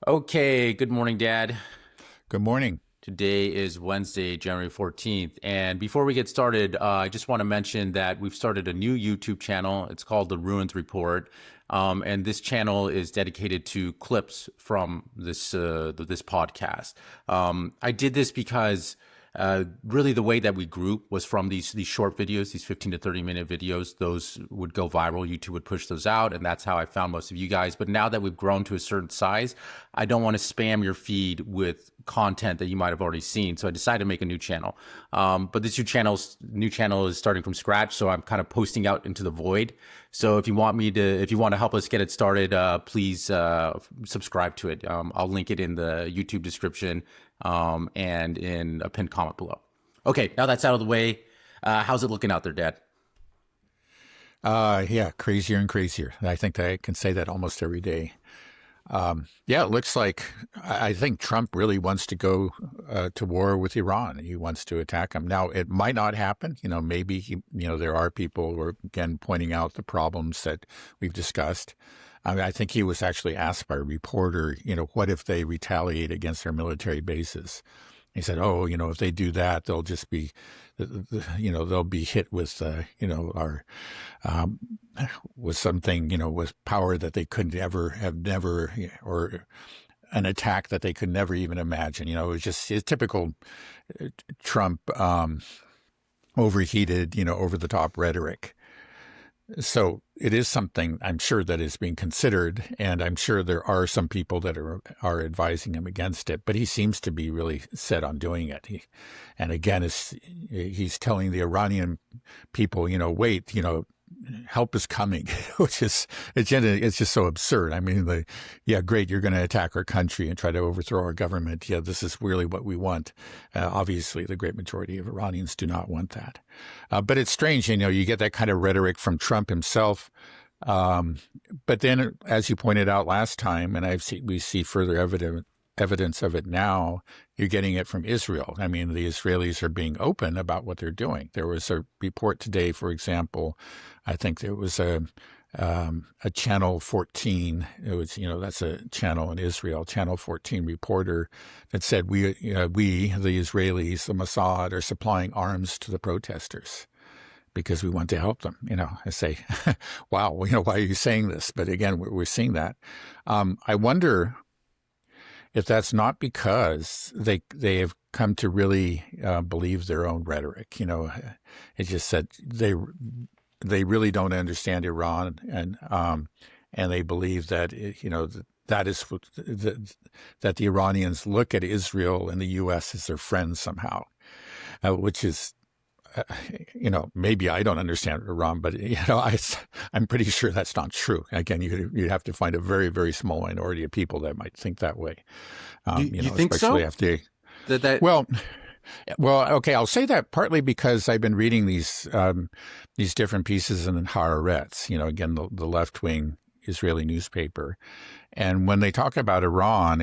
Okay, good morning, Dad. Good morning. Today is Wednesday, January 14th. And before we get started, I just want to mention that we've started a new YouTube channel. It's called The Ruins Report. And this channel is dedicated to clips from this podcast. I did this because really the way that we grew was from these short videos, these 15 to 30-minute videos. Those would go viral. YouTube would push those out, and that's how I found most of you guys. But now that we've grown to a certain size, I don't want to spam your feed with content that you might have already seen. So I decided to make a new channel. But this new channel is starting from scratch, so I'm kind of posting out into the void. So if you want to help us get it started, please subscribe to it. I'll link it in the YouTube description and in a pinned comment below. Okay, now that's out of the way. How's it looking out there, Dad? Yeah, crazier and crazier. I think I can say that almost every day. Yeah, it looks like I think Trump really wants to go to war with Iran. He wants to attack them. Now, it might not happen. Maybe there are people who are again pointing out the problems that we've discussed. I mean, I think he was actually asked by a reporter, what if they retaliate against their military bases? He said, if they do that, they'll just be, they'll be hit with, with something, with power that they could never, or an attack that they could never even imagine. It was just his typical Trump, overheated, over the top rhetoric. So it is something I'm sure that is being considered, and I'm sure there are some people that are advising him against it. But he seems to be really set on doing it. And again, he's telling the Iranian people, wait, help is coming, which is it's just so absurd. I mean, yeah, great, you're going to attack our country and try to overthrow our government. Yeah, this is really what we want. Obviously, the great majority of Iranians do not want that. But it's strange, you get that kind of rhetoric from Trump himself. But then, as you pointed out last time, and we see further evidence of it now, you're getting it from Israel. I mean, the Israelis are being open about what they're doing. There was a report today, for example, I think there was a Channel 14. It was, that's a channel in Israel, Channel 14 reporter that said, we, the Israelis, the Mossad, are supplying arms to the protesters because we want to help them. I say, wow, why are you saying this? But again, we're seeing that. I wonder if that's not because they have come to really believe their own rhetoric. It just said they really don't understand Iran, and they believe that that is that the Iranians look at Israel and the U.S. as their friends somehow, which is. Maybe I don't understand Iran, but I'm pretty sure that's not true. Again, you'd have to find a very, very small minority of people that might think that way. You think so? After well, okay, I'll say that partly because I've been reading these different pieces in Haaretz. Again, the left wing Israeli newspaper. And when they talk about Iran,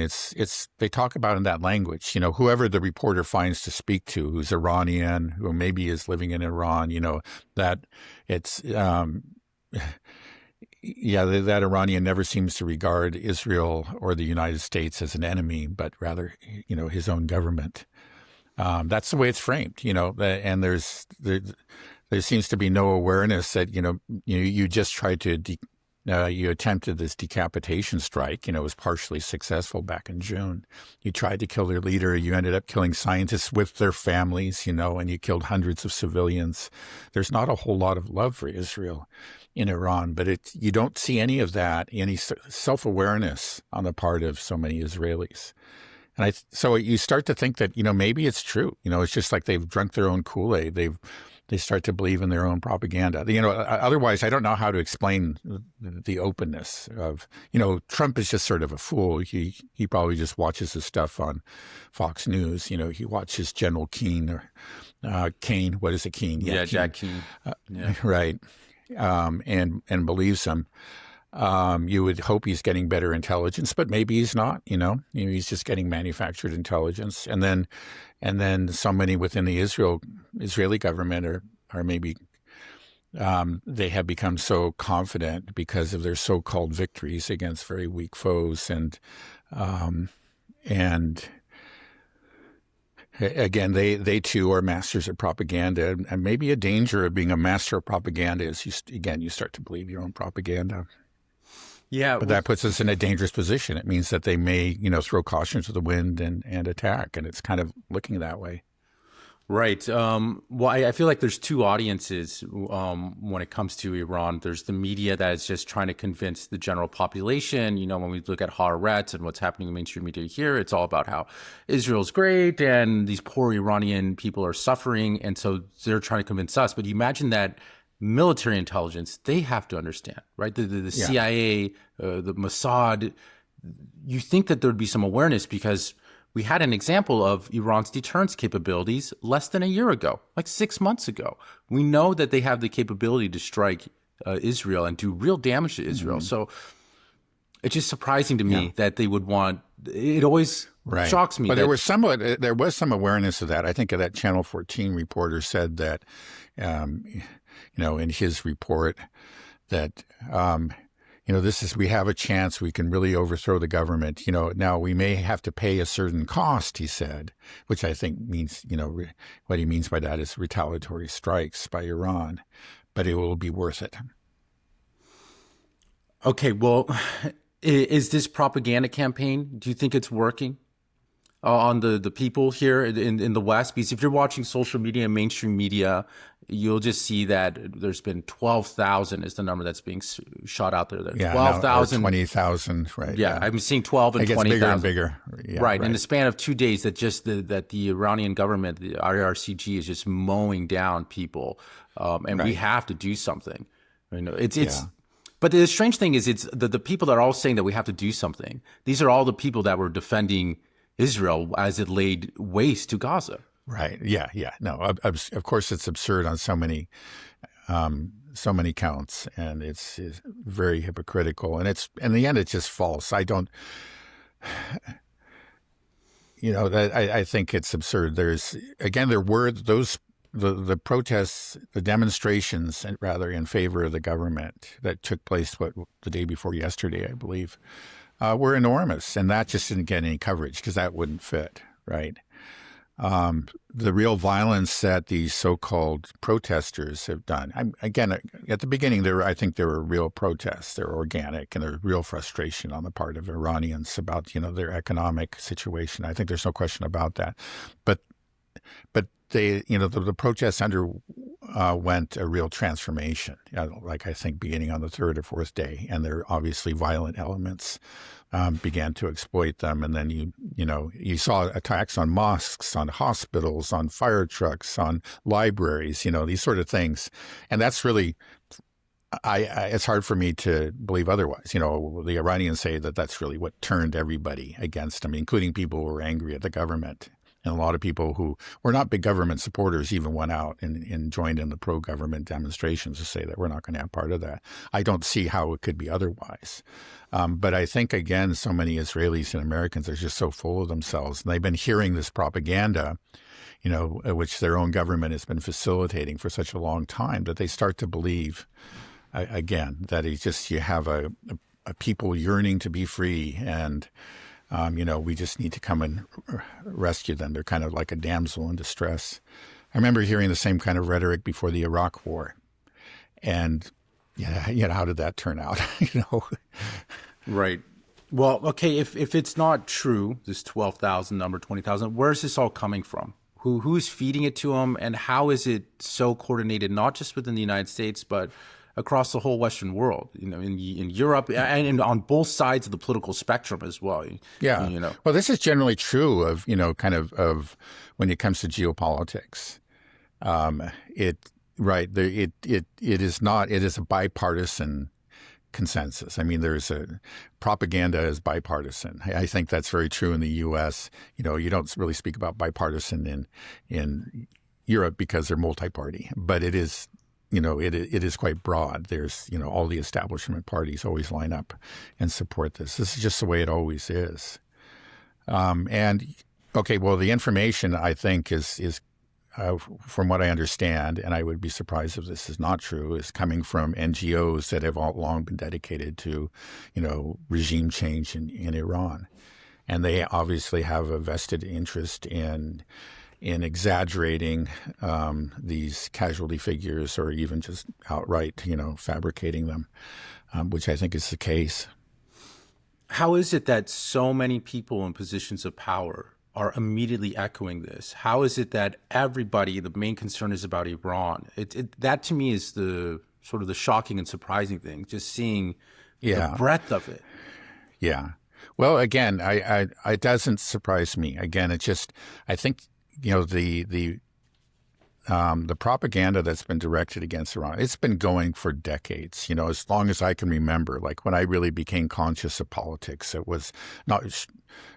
they talk about in that language, whoever the reporter finds to speak to, who's Iranian, who maybe is living in Iran, that it's, that Iranian never seems to regard Israel or the United States as an enemy, but rather, his own government. That's the way it's framed, and there seems to be no awareness that, you just try to you attempted this decapitation strike. It was partially successful back in June. You tried to kill their leader. You ended up killing scientists with their families, and you killed hundreds of civilians. There's not a whole lot of love for Israel in Iran, but you don't see any of that, any self-awareness on the part of so many Israelis. And so you start to think that, maybe it's true. It's just like they've drunk their own Kool-Aid. They start to believe in their own propaganda. Otherwise, I don't know how to explain the openness of, Trump is just sort of a fool. He probably just watches his stuff on Fox News. He watches General Keane or Kane. What is it, Keane? Yeah, Keane. Jack Keane. Yeah. Right. And believes him. You would hope he's getting better intelligence, but maybe he's not, he's just getting manufactured intelligence. And then so many within the Israeli government are maybe, they have become so confident because of their so-called victories against very weak foes. And And again, they too are masters of propaganda, and maybe a danger of being a master of propaganda is you start to believe your own propaganda. Yeah, But that puts us in a dangerous position. It means that they may, throw caution to the wind and attack, and it's kind of looking that way. right. Well, I feel like there's two audiences when it comes to Iran. There's the media that is just trying to convince the general population. When we look at Haaretz and what's happening in mainstream media here, it's all about how Israel's great and these poor Iranian people are suffering. And so they're trying to convince us. But you imagine that military intelligence, they have to understand, right? The CIA, the Mossad, you think that there would be some awareness because we had an example of Iran's deterrence capabilities less than a year ago, like 6 months ago. We know that they have the capability to strike Israel and do real damage to Israel. So it's just surprising to me that they would want. It always shocks me. But there was some awareness of that. I think that Channel 14 reporter said that, in his report that. We have a chance. We can really overthrow the government. Now we may have to pay a certain cost, he said, which I think means, what he means by that is retaliatory strikes by Iran, but it will be worth it. Okay, well, is this propaganda campaign, do you think it's working on the people here in the West? Because if you're watching social media and mainstream media, you'll just see that there's been 12,000 is the number that's being shot out there. 12,000. 20,000, right. Yeah, I'm seeing 12 and 20,000. It gets bigger and bigger. Yeah, right. In the span of 2 days, that the Iranian government, the IRCG, is just mowing down people. And we have to do something. But the strange thing is it's the people that are all saying that we have to do something. These are all the people that were defending Israel as it laid waste to Gaza. Right. Yeah. Yeah. No, of course it's absurd on so many counts, and it's very hypocritical, and it's, in the end, it's just false. I don't, I think it's absurd. There were the protests, the demonstrations, rather, in favor of the government that took place, the day before yesterday, I believe, were enormous, and that just didn't get any coverage because that wouldn't fit, right? The real violence that these so-called protesters have done. Again, at the beginning, I think there were real protests. They're organic, and there's real frustration on the part of Iranians about, their economic situation. I think there's no question about that. But they, the protests went a real transformation, like I think beginning on the third or fourth day, and there are obviously violent elements began to exploit them. And then you saw attacks on mosques, on hospitals, on fire trucks, on libraries, these sort of things. And that's really, it's hard for me to believe otherwise. The Iranians say that that's really what turned everybody against them, including people who were angry at the government. And a lot of people who were not big government supporters even went out and joined in the pro-government demonstrations to say that we're not going to have part of that. I don't see how it could be otherwise. But I think, again, so many Israelis and Americans are just so full of themselves. And they've been hearing this propaganda, which their own government has been facilitating for such a long time, that they start to believe, again, that you have a people yearning to be free, and we just need to come and rescue them. They're kind of like a damsel in distress. I remember hearing the same kind of rhetoric before the Iraq War. And, how did that turn out? Right. Well, okay, if it's not true, this 12,000 number, 20,000, where's this all coming from? Who's feeding it to them? And how is it so coordinated, not just within the United States, but across the whole Western world, in Europe and on both sides of the political spectrum as well. Yeah. Well, this is generally true of, of when it comes to geopolitics. It is a bipartisan consensus. I mean, propaganda is bipartisan. I think that's very true in the U.S. You don't really speak about bipartisan in Europe because they're multi-party, but it is. It is quite broad. There's, all the establishment parties always line up and support this. This is just the way it always is. The information, I think, is from what I understand, and I would be surprised if this is not true, is coming from NGOs that have all long been dedicated to, regime change in Iran. and they obviously have a vested interest in exaggerating these casualty figures, or even just outright, fabricating them, which I think is the case. How is it that so many people in positions of power are immediately echoing this? How is it that everybody, the main concern is about Iran? That to me is the sort of the shocking and surprising thing, just seeing the breadth of it. Yeah. Well, again, it doesn't surprise me. Again, it's just, I think, the propaganda that's been directed against Iran, it's been going for decades, as long as I can remember. Like when I really became conscious of politics, it was not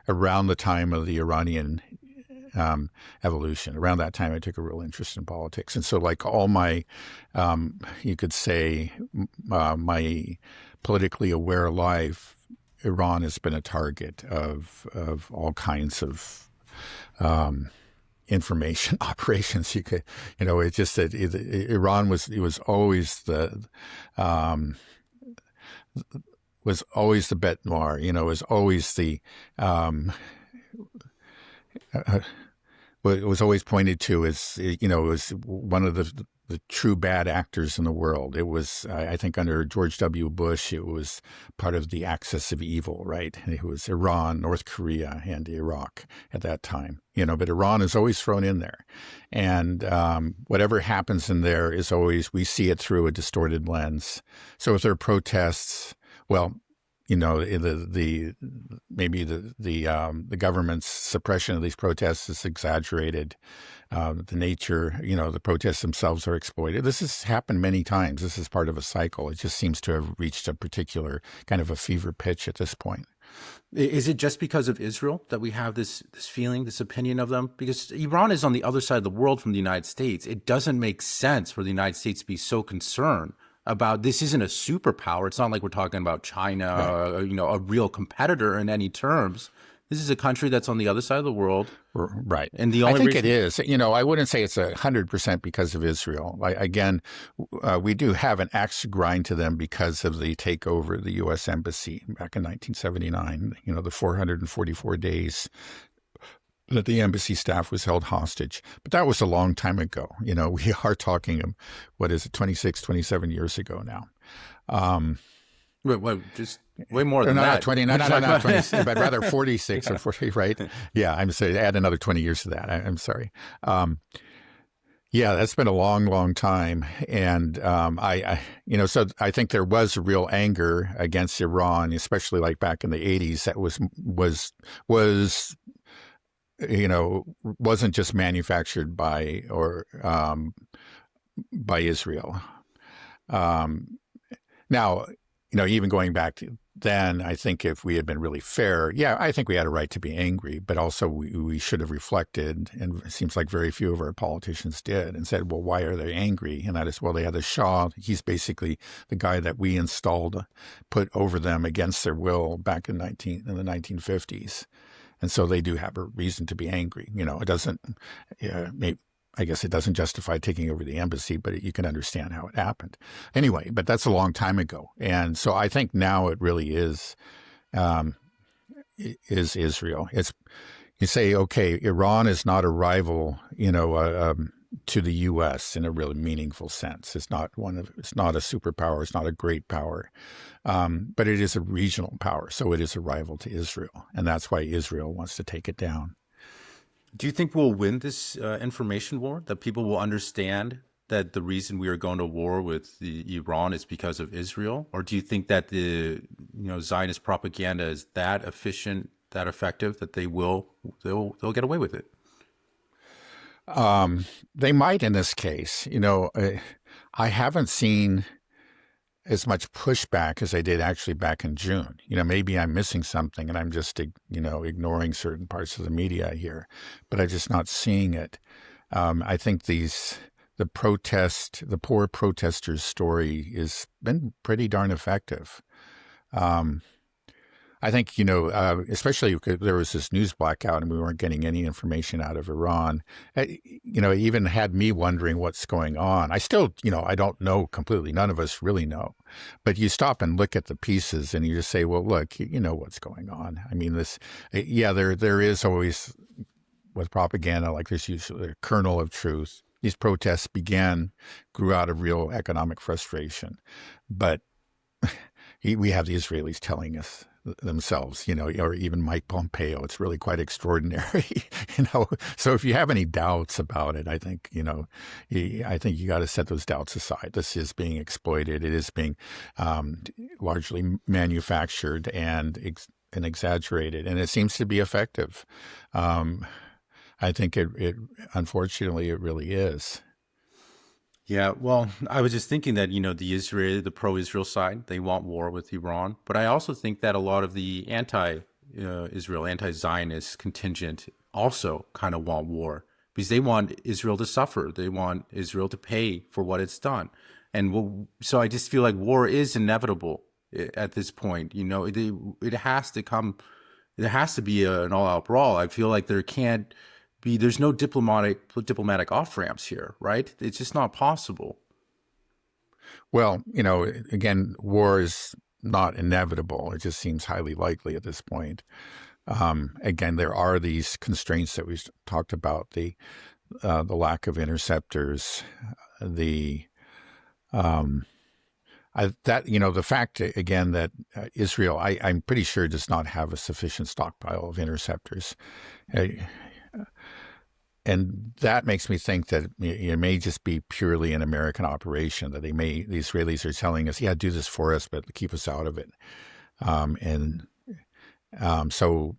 around the time of the Iranian evolution. Around that time, I took a real interest in politics. And so like all my, you could say, my politically aware life, Iran has been a target of all kinds of information operations. You could, it's just that Iran was always the bête noire. Was always the it was always pointed to as, it was one of the true bad actors in the world. It was, I think, under George W. Bush, it was part of the axis of evil, right? It was Iran, North Korea, and Iraq at that time. But Iran is always thrown in there. And whatever happens in there is always, we see it through a distorted lens. So if there are protests, well, the government's suppression of these protests is exaggerated. The nature, the protests themselves are exploited. This has happened many times. This is part of a cycle. It just seems to have reached a particular kind of a fever pitch at this point. Is it just because of Israel that we have this feeling, this opinion of them? Because Iran is on the other side of the world from the United States. It doesn't make sense for the United States to be so concerned about this. Isn't a superpower. It's not like we're talking about China, right, or, a real competitor in any terms. This is a country that's on the other side of the world. Right. And the only I think it is. I wouldn't say it's 100% because of Israel. We do have an axe to grind to them because of the takeover of the U.S. Embassy back in 1979, the 444 days that the embassy staff was held hostage. But that was a long time ago. We are talking, 27 years ago now. Wait, just way more than that. 20, not 20, but rather 46 or 40, right? Yeah, I'm sorry, add another 20 years to that. I'm sorry. Yeah, that's been a long, long time. And so I think there was a real anger against Iran, especially like back in the 80s, that wasn't just manufactured by Israel. Now, even going back to then, I think if we had been really fair, I think we had a right to be angry, but also we should have reflected, and it seems like very few of our politicians did, and said, well, why are they angry? And that is, well, they had the Shah. He's basically the guy that we installed, put over them against their will back in the 1950s. And so they do have a reason to be angry. It doesn't, I guess it doesn't justify taking over the embassy, but you can understand how it happened. Anyway, but that's a long time ago. And so I think now it really is Israel. You say, okay, Iran is not a rival, to the U.S. in a really meaningful sense. It's not a superpower. It's not a great power, but it is a regional power. So it is a rival to Israel, and that's why Israel wants to take it down. Do you think we'll win this information war? That people will understand that the reason we are going to war with Iran is because of Israel, or do you think that the Zionist propaganda is that efficient, that effective, that they'll get away with it? They might in this case. I haven't seen as much pushback as I did actually back in June. Maybe I'm missing something and I'm just, ignoring certain parts of the media here, but I'm just not seeing it. I think the poor protesters' story has been pretty darn effective. I think, especially because there was this news blackout and we weren't getting any information out of Iran, it even had me wondering what's going on. I still, I don't know completely. None of us really know. But you stop and look at the pieces and you just say, well, look, you know what's going on. I mean, there is always with propaganda, like there's usually a kernel of truth. These protests grew out of real economic frustration. But we have the Israelis telling us themselves, or even Mike Pompeo. It's really quite extraordinary, So if you have any doubts about it, I think, I think you got to set those doubts aside. This is being exploited. It is being largely manufactured and exaggerated, and it seems to be effective. I think unfortunately, it really is. Yeah, well, I was just thinking that, the pro-Israel side, they want war with Iran. But I also think that a lot of the anti-Israel, anti-Zionist contingent also kind of want war because they want Israel to suffer. They want Israel to pay for what it's done. And so I just feel like war is inevitable at this point. It has to come, there has to be an all-out brawl. I feel like there's no diplomatic off-ramps here, right? It's just not possible. Well, again, war is not inevitable. It just seems highly likely at this point. Again, there are these constraints that we talked about, the lack of interceptors, the fact, again, that Israel, I'm pretty sure, does not have a sufficient stockpile of interceptors. And that makes me think that it may just be purely an American operation, that the Israelis are telling us, yeah, do this for us, but keep us out of it. So,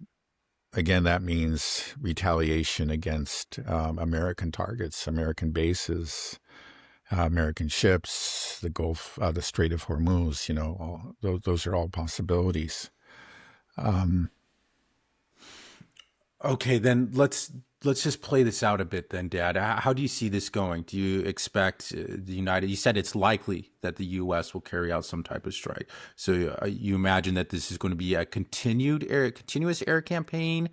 again, that means retaliation against American targets, American bases, American ships, the Gulf, the Strait of Hormuz, those are all possibilities. Okay, then let's just play this out a bit then, Dad. How do you see this going? Do you expect you said it's likely that the U.S. will carry out some type of strike. So you imagine that this is going to be a continuous air campaign.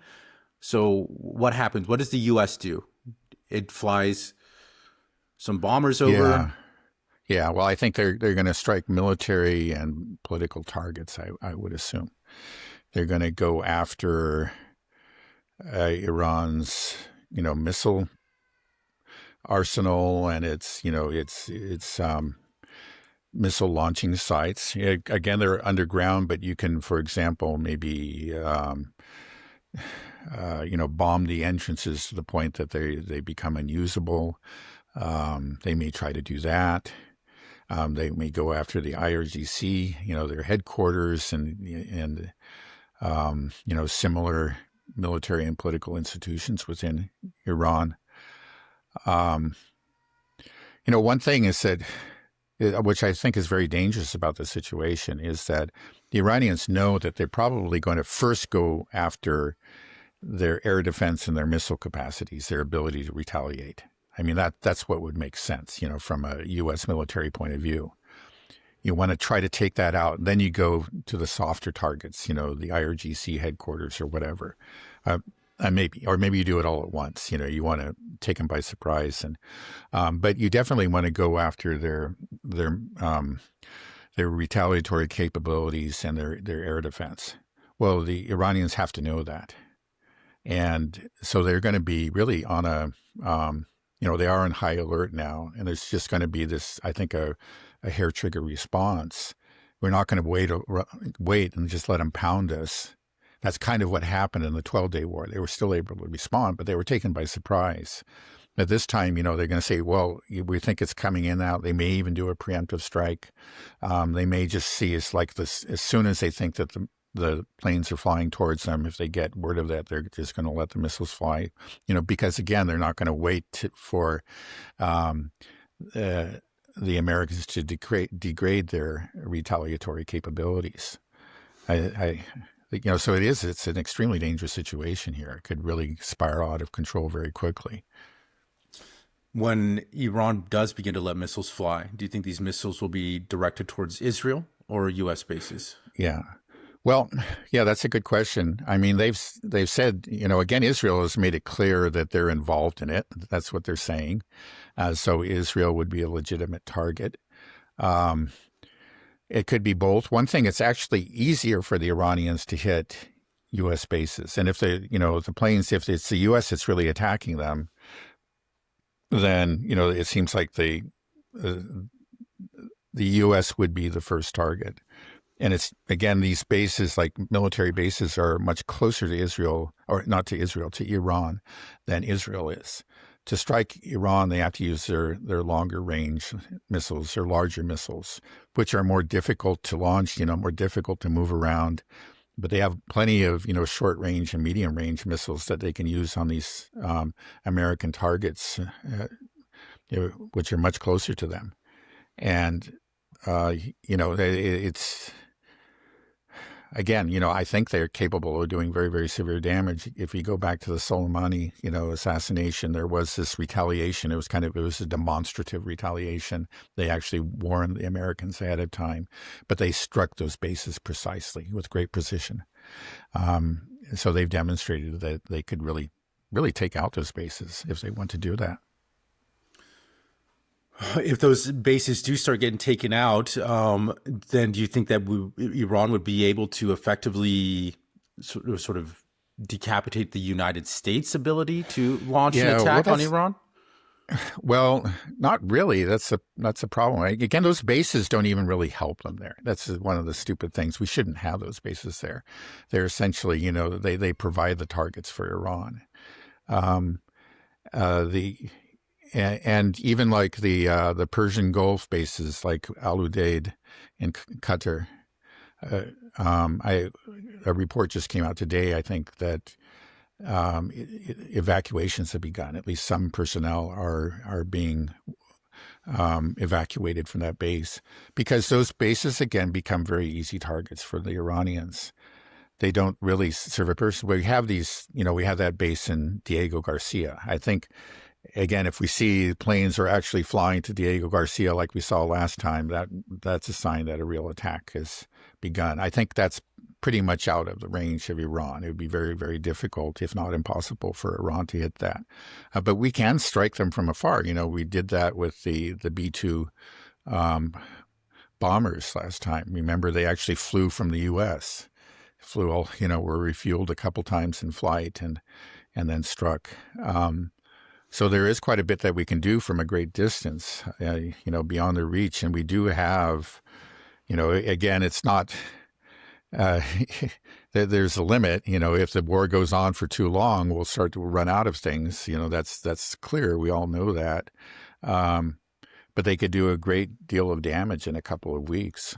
So what happens? What does the U.S. do? It flies some bombers over. Yeah. Well, I think they're going to strike military and political targets, I would assume. They're going to go after Iran's, missile arsenal and its missile launching sites. Again, they're underground, but you can, for example, maybe bomb the entrances to the point that they become unusable. They may try to do that. They may go after the IRGC, their headquarters and similar military and political institutions within Iran. One thing is that, which I think is very dangerous about the situation, is that the Iranians know that they're probably going to first go after their air defense and their missile capacities, their ability to retaliate. I mean, that's what would make sense, from a U.S. military point of view. You want to try to take that out. Then you go to the softer targets, the IRGC headquarters or whatever. Maybe you do it all at once. You want to take them by surprise, but you definitely want to go after their retaliatory capabilities and their air defense. Well, the Iranians have to know that, and so they're going to be really on they are on high alert now, and there's just going to be this, I think, a hair trigger response. We're not going to wait and just let them pound us. That's kind of what happened in the 12-day war. They were still able to respond, but they were taken by surprise. At this time, they're going to say, well, we think it's coming in now. They may even do a preemptive strike. They may just see us like this. As soon as they think that the planes are flying towards them, if they get word of that, they're just going to let the missiles fly, because, again, they're not going to wait for the Americans to degrade their retaliatory capabilities. So it's an extremely dangerous situation here. It could really spiral out of control very quickly. When Iran does begin to let missiles fly, do you think these missiles will be directed towards Israel or U.S. bases? Yeah. Well, yeah, that's a good question. I mean, they've said, again, Israel has made it clear that they're involved in it. That's what they're saying. So Israel would be a legitimate target. Um, it could be both. One thing, it's actually easier for the Iranians to hit U.S. bases, and if the planes, if it's the U.S. that's really attacking them, then it seems like uh, the U.S. would be the first target. And it's, again, these bases, like military bases, are much closer to Israel, or not to Israel, to Iran, than Israel is. To strike Iran, they have to use their longer range missiles, or larger missiles, which are more difficult to launch, more difficult to move around. But they have plenty of, short range and medium range missiles that they can use on these American targets, which are much closer to them. And, it's, again, I think they're capable of doing very, very severe damage. If you go back to the Soleimani, assassination, there was this retaliation. It was a demonstrative retaliation. They actually warned the Americans ahead of time, but they struck those bases precisely with great precision. So they've demonstrated that they could really, really take out those bases if they want to do that. If those bases do start getting taken out, then do you think that Iran would be able to effectively sort of decapitate the United States' ability to launch an attack on Iran? Well, not really. That's a problem. Again, those bases don't even really help them there. That's one of the stupid things. We shouldn't have those bases there. They're essentially, they provide the targets for Iran. And even like the Persian Gulf bases, like Al Udeid in Qatar, a report just came out today, I think, that evacuations have begun. At least some personnel are being evacuated from that base, because those bases, again, become very easy targets for the Iranians. They don't really serve a purpose. We have we have that base in Diego Garcia. I think, again, if we see planes are actually flying to Diego Garcia like we saw last time, that's a sign that a real attack has begun. I think that's pretty much out of the range of Iran. It would be very, very difficult, if not impossible, for Iran to hit that. But we can strike them from afar. We did that with the B-2 bombers last time. Remember, they actually flew from the U.S., were refueled a couple times in flight and then struck. So there is quite a bit that we can do from a great distance, beyond their reach. And we do have, again, it's not, there's a limit. If the war goes on for too long, we'll start to run out of things. That's clear. We all know that. But they could do a great deal of damage in a couple of weeks.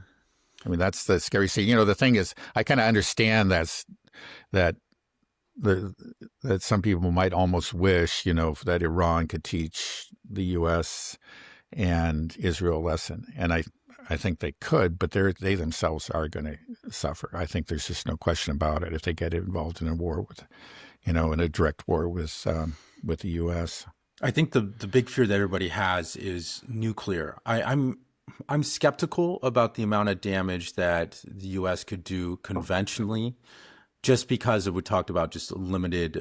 I mean, that's the scary thing. The thing is, I kind of understand that some people might almost wish, that Iran could teach the U.S. and Israel a lesson. And I think they could, but they themselves are going to suffer. I think there's just no question about it if they get involved in a war with, in a direct war with the U.S. I think the big fear that everybody has is nuclear. I'm skeptical about the amount of damage that the U.S. could do conventionally, just because we talked about just limited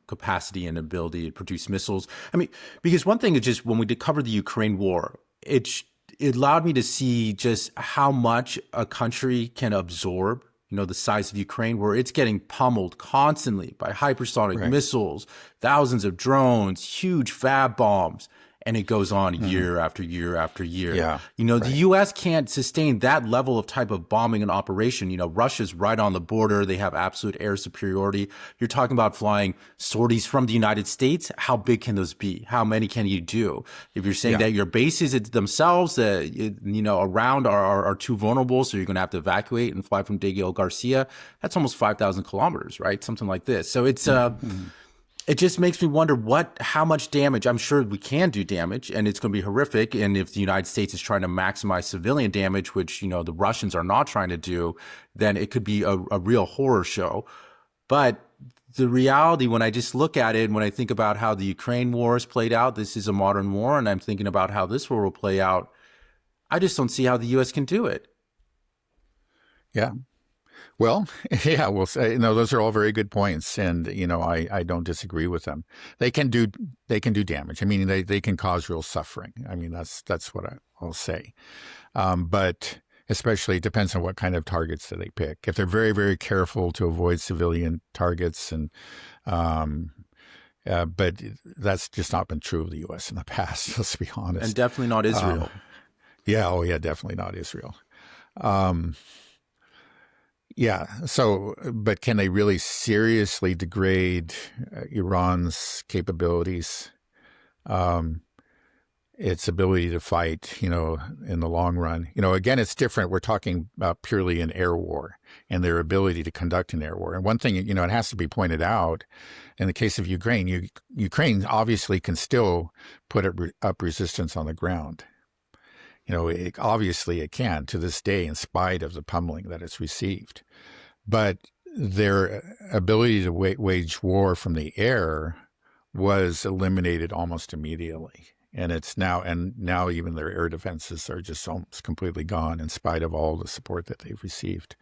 capacity and ability to produce missiles. I mean, because one thing is just when we did cover the Ukraine war, it allowed me to see just how much a country can absorb, the size of Ukraine, where it's getting pummeled constantly by hypersonic missiles, thousands of drones, huge fab bombs. And it goes on year after year after year. Yeah, the U.S. can't sustain that level of type of bombing and operation. Russia's right on the border. They have absolute air superiority. You're talking about flying sorties from the United States. How big can those be? How many can you do? If you're saying that your bases themselves, around are too vulnerable, so you're going to have to evacuate and fly from Diego Garcia, that's almost 5,000 kilometers, right? Something like this. So it's it just makes me wonder how much damage. I'm sure we can do damage, and it's going to be horrific. And if the United States is trying to maximize civilian damage, which, the Russians are not trying to do, then it could be a real horror show. But the reality, when I just look at it, and when I think about how the Ukraine war has played out, this is a modern war, and I'm thinking about how this war will play out, I just don't see how the U.S. can do it. Yeah. Well, yeah, we'll say, those are all very good points. And, I don't disagree with them. They can do damage. I mean, they can cause real suffering. I mean, that's what I'll say. But especially it depends on what kind of targets that they pick. If they're very, very careful to avoid civilian targets but that's just not been true of the U.S. in the past, let's be honest. And definitely not Israel. Definitely not Israel. But can they really seriously degrade Iran's capabilities, its ability to fight, in the long run? Again, it's different. We're talking about purely an air war and their ability to conduct an air war. And one thing, it has to be pointed out, in the case of Ukraine, Ukraine obviously can still put up resistance on the ground. Obviously it can to this day, in spite of the pummeling that it's received. But their ability to wage war from the air was eliminated almost immediately. And now even their air defenses are just almost completely gone, in spite of all the support that they've received.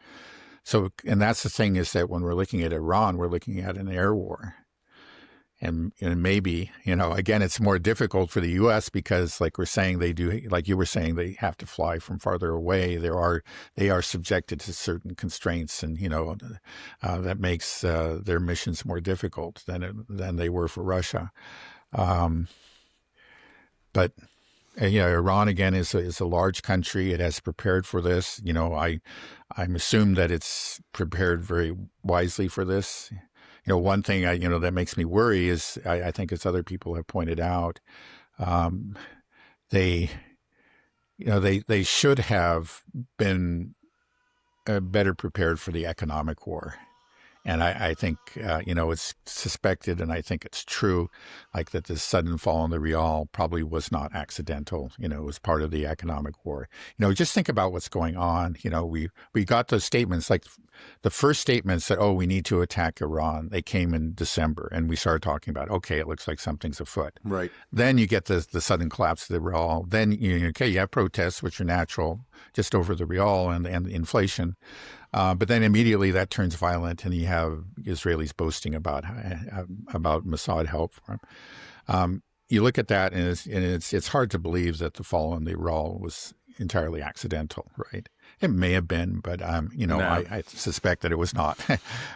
So, and that's the thing, is that when we're looking at Iran, we're looking at an air war. And maybe, again, it's more difficult for the U.S. because, like you were saying, they have to fly from farther away. They are subjected to certain constraints, and that makes their missions more difficult than they were for Russia. But Iran, again, is a large country. It has prepared for this. I'm assumed that it's prepared very wisely for this. One thing that makes me worry is, I think, as other people have pointed out, they should have been better prepared for the economic war. And I think, it's suspected, and I think it's true, like that the sudden fall in the Rial probably was not accidental. It was part of the economic war. Just think about what's going on. We got those statements, like the first statements that, we need to attack Iran. They came in December, and we started talking about, okay, it looks like something's afoot. Right. Then you get the sudden collapse of the Rial. Then, you have protests, which are natural, just over the Rial and the inflation. But then immediately that turns violent, and you have Israelis boasting about Mossad help for them. You look at that, and it's hard to believe that the fall in the Rial was entirely accidental, right? It may have been, but No. I suspect that it was not.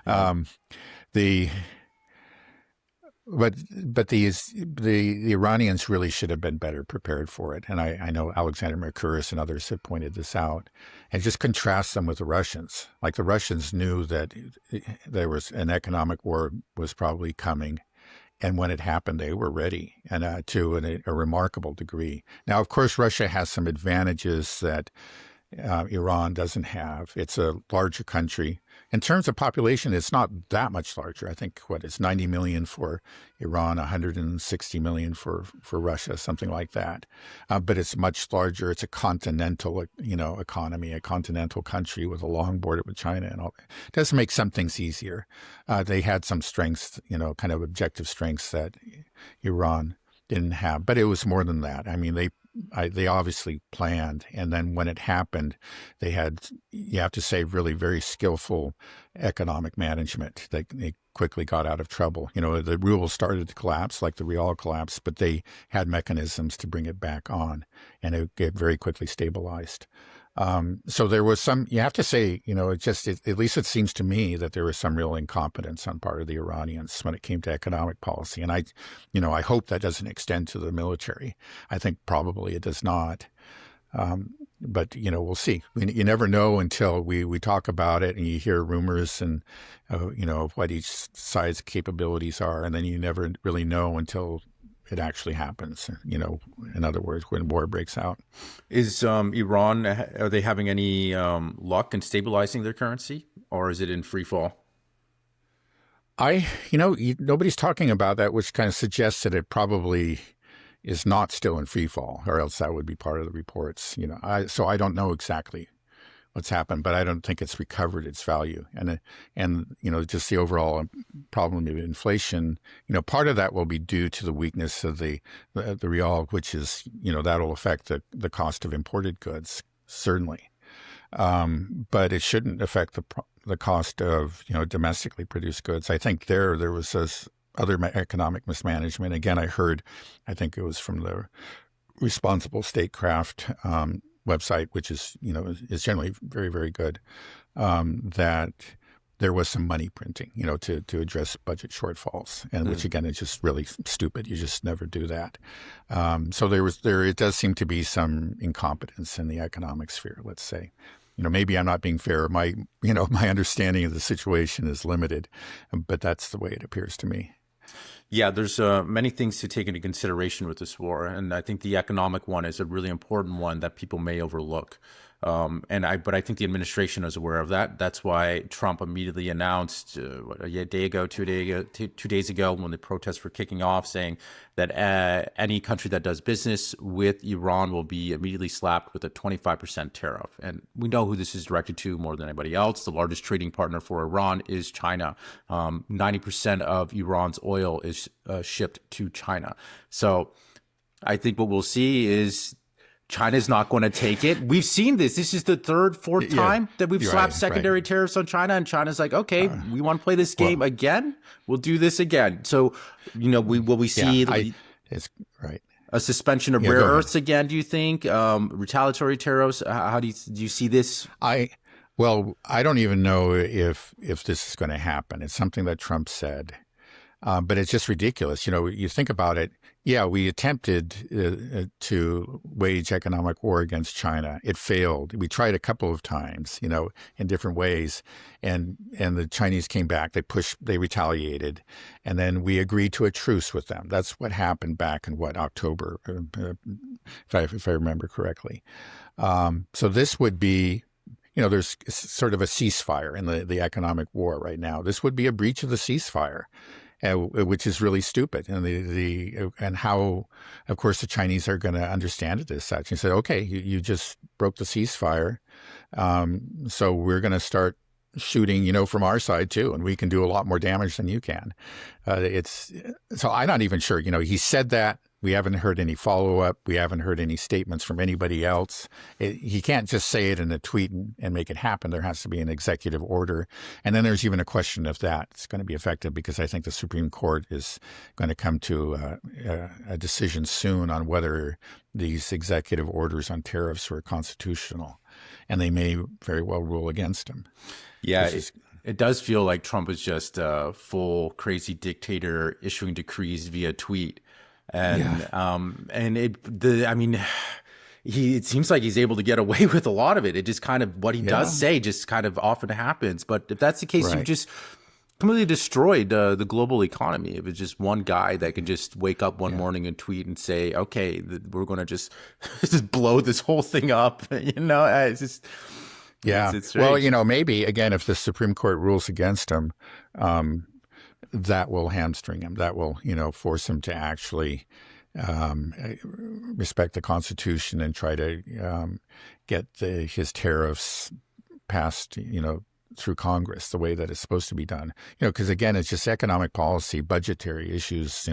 But the Iranians really should have been better prepared for it. And I know Alexander Mercouris and others have pointed this out. And just contrast them with the Russians. Like, the Russians knew that there was an economic war was probably coming. And when it happened, they were ready, and to a remarkable degree. Now, of course, Russia has some advantages that Iran doesn't have. It's a larger country. In terms of population, it's not that much larger. I think, it's 90 million for Iran, 160 million for Russia, something like that. But it's much larger. It's a continental, economy, a continental country with a long border with China and all. It does make some things easier. They had some strengths, kind of objective strengths that Iran didn't have. But it was more than that. I mean, they obviously planned, and then when it happened, they had, you have to say, really very skillful economic management. They quickly got out of trouble. The ruble started to collapse, like the Rial collapsed, but they had mechanisms to bring it back on, and it very quickly stabilized. So there was some, you have to say, at least it seems to me that there was some real incompetence on part of the Iranians when it came to economic policy. And I hope that doesn't extend to the military. I think probably it does not. But, we'll see. You never know until we talk about it and you hear rumors and, of what each side's capabilities are. And then you never really know until it actually happens, in other words, when war breaks out. Is Iran, are they having any luck in stabilizing their currency, or is it in free fall? Nobody's talking about that, which kind of suggests that it probably is not still in free fall, or else that would be part of the reports. So I don't know exactly what's happened, but I don't think it's recovered its value. And just the overall problem of inflation, part of that will be due to the weakness of the Rial, which is, that'll affect the cost of imported goods, certainly. But it shouldn't affect the cost of domestically produced goods. I think there was this other economic mismanagement. Again, I think it was from the Responsible Statecraft website, which is generally very, very good. That there was some money printing, to address budget shortfalls, and which again is just really stupid. You just never do that. So it does seem to be some incompetence in the economic sphere, let's say. Maybe I'm not being fair. My understanding of the situation is limited, but that's the way it appears to me. Yeah, there's many things to take into consideration with this war, and I think the economic one is a really important one that people may overlook. But I think the administration is aware of that. That's why Trump immediately announced a day ago, 2 days ago, when the protests were kicking off, saying that any country that does business with Iran will be immediately slapped with a 25% tariff. And we know who this is directed to more than anybody else. The largest trading partner for Iran is China. 90% of Iran's oil is shipped to China. So I think what we'll see is China's not going to take it. We've seen this. This is the fourth time that we've slapped secondary tariffs on China, and China's like, okay, we want to play this game again. We'll do this again. So, will we see a suspension of rare earths again? Do you think retaliatory tariffs? How do you see this? I don't even know if this is going to happen. It's something that Trump said. But it's just ridiculous. You think about it. Yeah, we attempted to wage economic war against China. It failed. We tried a couple of times, in different ways. And the Chinese came back. They retaliated. And then we agreed to a truce with them. That's what happened back in October, if I remember correctly. So this would be, there's sort of a ceasefire in the economic war right now. This would be a breach of the ceasefire. Which is really stupid, and how, of course, the Chinese are going to understand it as such. And say, okay, you just broke the ceasefire, so we're going to start shooting, from our side too, and we can do a lot more damage than you can. So I'm not even sure. He said that. We haven't heard any follow-up. We haven't heard any statements from anybody else. He can't just say it in a tweet and make it happen. There has to be an executive order. And then there's even a question of that. It's going to be effective because I think the Supreme Court is going to come to a decision soon on whether these executive orders on tariffs were constitutional. And they may very well rule against them. Yeah, it does feel like Trump is just a full crazy dictator issuing decrees via tweet. And it seems like he's able to get away with a lot of it. It just kind of what he does say just kind of often happens. But if that's the case, you've just completely destroyed the global economy. If it's just one guy that can just wake up one morning and tweet and say, "Okay, we're going to just blow this whole thing up," it's just it's well, maybe again if the Supreme Court rules against him. That will hamstring him. That will, force him to actually respect the Constitution and try to get his tariffs passed, through Congress the way that it's supposed to be done. Because again, it's just economic policy, budgetary issues,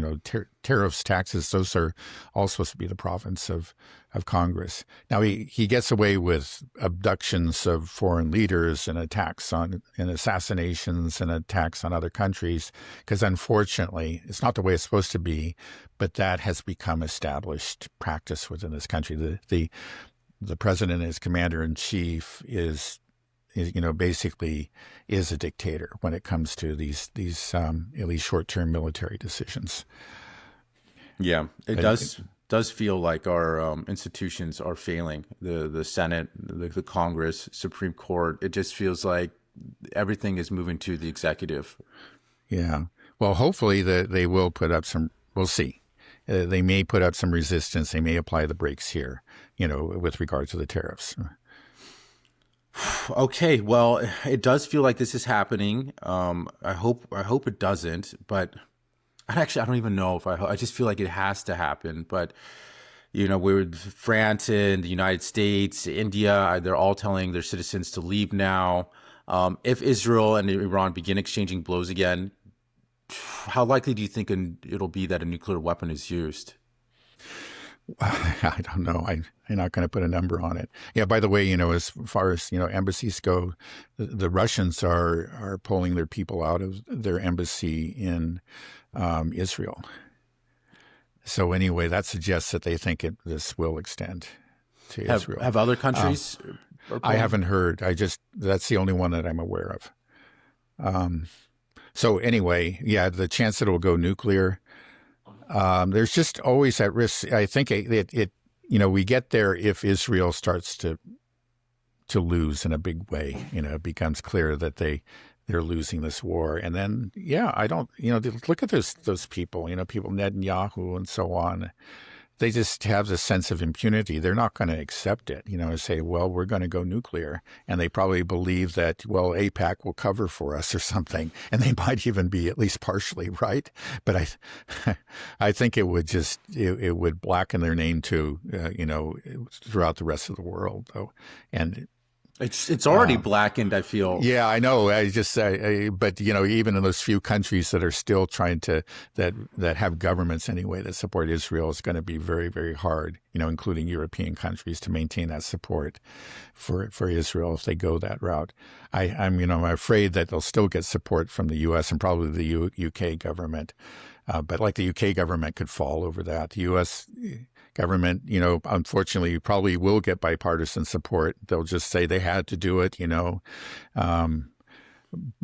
tariffs, taxes, those are all supposed to be the province of Congress. Now, he gets away with abductions of foreign leaders and assassinations and attacks on other countries because unfortunately, it's not the way it's supposed to be, but that has become established practice within this country. The president as commander-in-chief is basically is a dictator when it comes to these at least short-term military decisions. Yeah, it does feel like our institutions are failing. The Senate, the Congress, Supreme Court. It just feels like everything is moving to the executive. Yeah. Well, hopefully they will put up some. We'll see. They may put up some resistance. They may apply the brakes here, with regard to the tariffs. Okay, well, it does feel like this is happening. I hope it doesn't, but I don't even know if I just feel like it has to happen. But we're France and the United States, India, they're all telling their citizens to leave now. If Israel and Iran begin exchanging blows again, how likely do you think it'll be that a nuclear weapon is used? I don't know. I'm not going to put a number on it. Yeah. By the way, as far as embassies go, the Russians are pulling their people out of their embassy in Israel. So anyway, that suggests that they think this will extend to Israel. Have other countries? I haven't heard. That's the only one that I'm aware of. So anyway, yeah, the chance that it will go nuclear. There's just always that risk. I think we get there if Israel starts to lose in a big way. It becomes clear that they're losing this war, and then I don't. Look at those people. People Netanyahu and so on. They just have this sense of impunity. They're not going to accept it. And say, well, we're going to go nuclear, and they probably believe that AIPAC will cover for us or something, and they might even be at least partially right. But I think it would it would blacken their name too, throughout the rest of the world, though, and. It's already blackened, I feel. Yeah, I know. But even in those few countries that are still trying to that have governments anyway that support Israel, it's going to be very, very hard. Including European countries, to maintain that support for Israel if they go that route. I'm afraid that they'll still get support from the U.S. and probably the UK government, but like the UK government could fall over that. The U.S. government, unfortunately, probably will get bipartisan support. They'll just say they had to do it,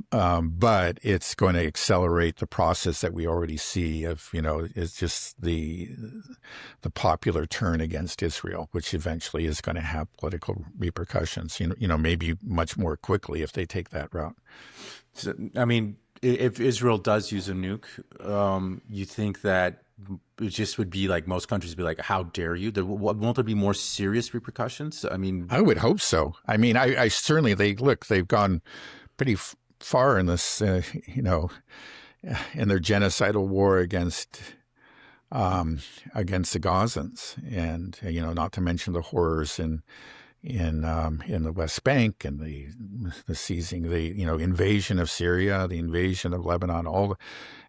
but it's going to accelerate the process that we already see of, it's just the popular turn against Israel, which eventually is going to have political repercussions, maybe much more quickly if they take that route. So, I mean, if Israel does use a nuke, you think that it just would be like most countries would be like, how dare you? Won't there be more serious repercussions? I mean, I would hope so. I mean, I certainly, they've gone pretty far in this, in their genocidal war against the Gazans, and not to mention the horrors in the West Bank and the seizing, the invasion of Syria, the invasion of Lebanon,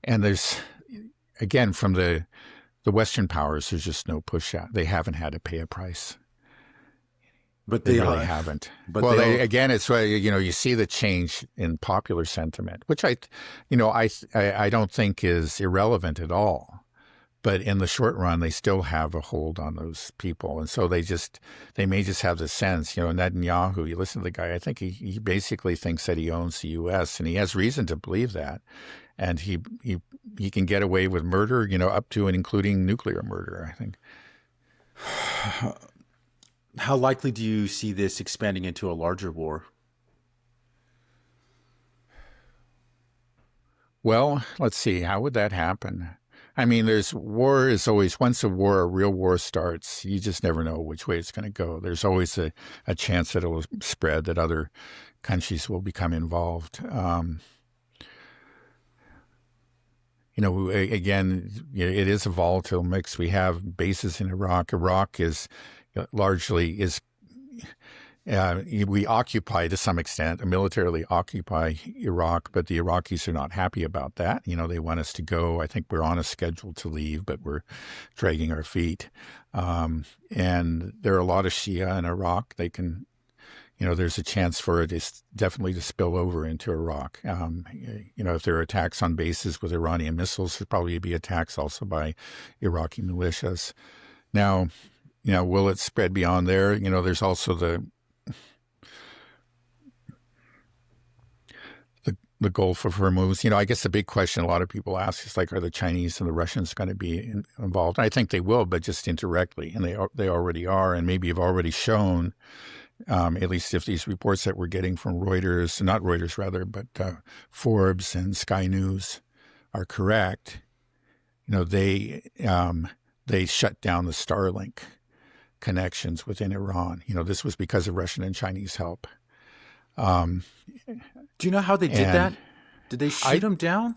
and there's again from the Western powers, there's just no push out. They haven't had to pay a price. But they really haven't. But again, it's you see the change in popular sentiment, which I don't think is irrelevant at all. But in the short run, they still have a hold on those people, and so they may just have the sense. Netanyahu. You listen to the guy. I think he basically thinks that he owns the U.S. and he has reason to believe that, and he can get away with murder, up to and including nuclear murder, I think. How likely do you see this expanding into a larger war? Well, let's see. How would that happen? I mean, war is always, once a real war starts, you just never know which way it's going to go. There's always a chance that it will spread, that other countries will become involved. Again, it is a volatile mix. We have bases in Iraq. Iraq is largely we occupy to some extent, militarily occupy Iraq, but the Iraqis are not happy about that. They want us to go. I think we're on a schedule to leave, but we're dragging our feet. And there are a lot of Shia in Iraq. They can, there's a chance for it definitely to spill over into Iraq. If there are attacks on bases with Iranian missiles, there'll probably be attacks also by Iraqi militias. Now, will it spread beyond there? There's also the Gulf of Hormuz. I guess the big question a lot of people ask is like, are the Chinese and the Russians going to be involved? I think they will, but just indirectly, and they already are, and maybe have already shown, at least if these reports that we're getting from Reuters, not Reuters rather, but Forbes and Sky News are correct. They shut down the Starlink connections within Iran. This was because of Russian and Chinese help. Do you know how they did that? Did they shoot them down?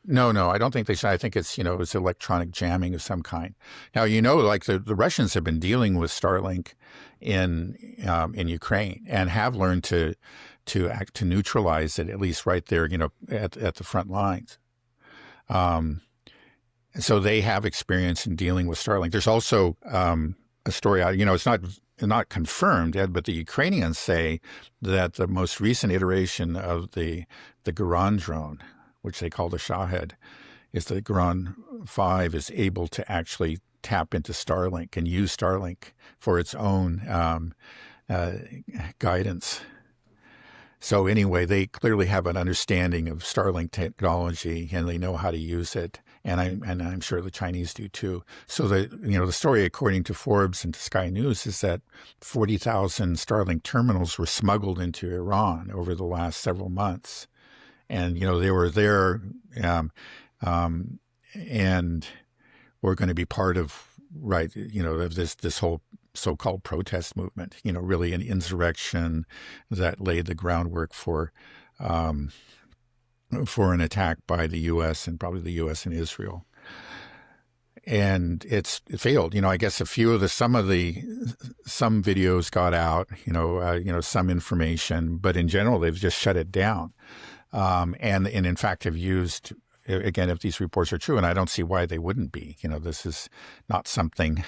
No, I don't think they shot. I think it's, it's electronic jamming of some kind. Now, like the Russians have been dealing with Starlink in Ukraine and have learned to neutralize it, at least right there, at the front lines. So they have experience in dealing with Starlink. There's also a story out, it's not confirmed yet, but the Ukrainians say that the most recent iteration of the Garan drone, which they call the Shahed, is the Garan 5 is able to actually tap into Starlink and use Starlink for its own guidance. So anyway, they clearly have an understanding of Starlink technology and they know how to use it. And I'm sure the Chinese do too. So the story, according to Forbes and to Sky News, is that 40,000 Starlink terminals were smuggled into Iran over the last several months. And, they were there and were going to be part of, of this whole so-called protest movement, really an insurrection that laid the groundwork for an attack by the U.S. and probably the U.S. and Israel. And it failed. I guess some videos got out, some information, but in general, they've just shut it down. And in fact have used, again, if these reports are true, and I don't see why they wouldn't be, this is not something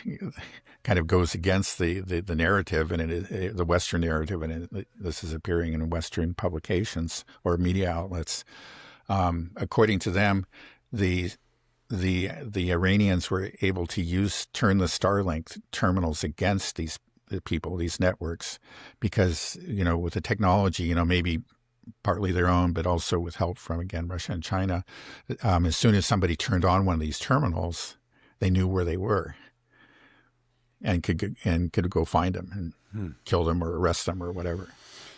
kind of goes against the narrative and the Western narrative, and this is appearing in Western publications or media outlets. According to them, the Iranians were able to turn the Starlink terminals against these people, these networks, because, with the technology, maybe partly their own, but also with help from, again, Russia and China, as soon as somebody turned on one of these terminals, they knew where they were and could go find them and kill them or arrest them or whatever.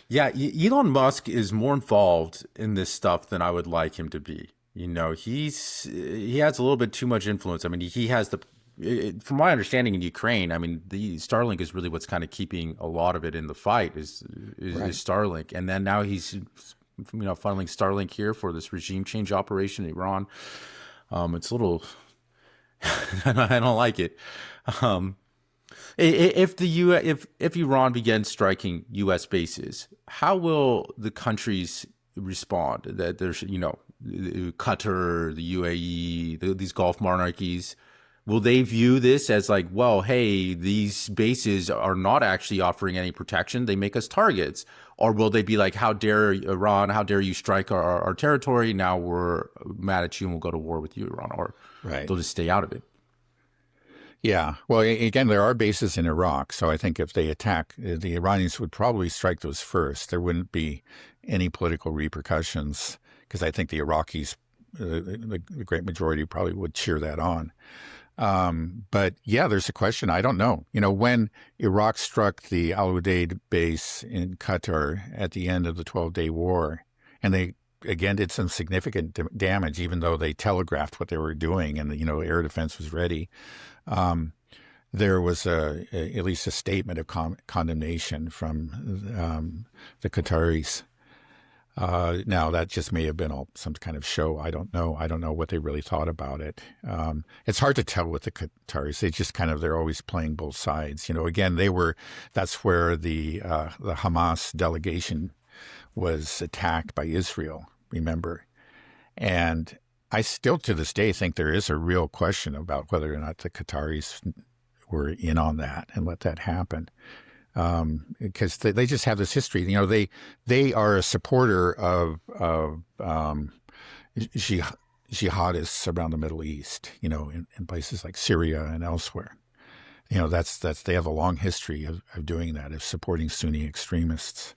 Yeah, Elon Musk is more involved in this stuff than I would like him to be. He has a little bit too much influence. I mean, he has from my understanding in Ukraine, I mean, the Starlink is really what's kind of keeping a lot of it in the fight is Starlink. And then now he's, funneling Starlink here for this regime change operation in Iran. It's a little, I don't like it. If Iran begins striking U.S. bases, how will the countries respond? That there's, Qatar, the UAE, these Gulf monarchies, will they view this as like, well, hey, these bases are not actually offering any protection. They make us targets. Or will they be like, how dare Iran, how dare you strike our territory? Now we're mad at you and we'll go to war with you, Iran. Or they'll just stay out of it. Yeah. Well, again, there are bases in Iraq. So I think if they attack, the Iranians would probably strike those first. There wouldn't be any political repercussions because I think the Iraqis, the great majority, probably would cheer that on. But yeah, there's a question. I don't know. When Iraq struck the Al Udeid base in Qatar at the end of the 12-day war, and they again did some significant damage, even though they telegraphed what they were doing and air defense was ready. There was at least a statement of condemnation from the Qataris. Now that just may have been some kind of show. I don't know. I don't know what they really thought about it. It's hard to tell with the Qataris. They just they're always playing both sides. Again, that's where the Hamas delegation was attacked by Israel, remember? And I still to this day think there is a real question about whether or not the Qataris were in on that and let that happen. Because they just have this history. They are a supporter of jihadists around the Middle East, in places like Syria and elsewhere. They have a long history of doing that, of supporting Sunni extremists.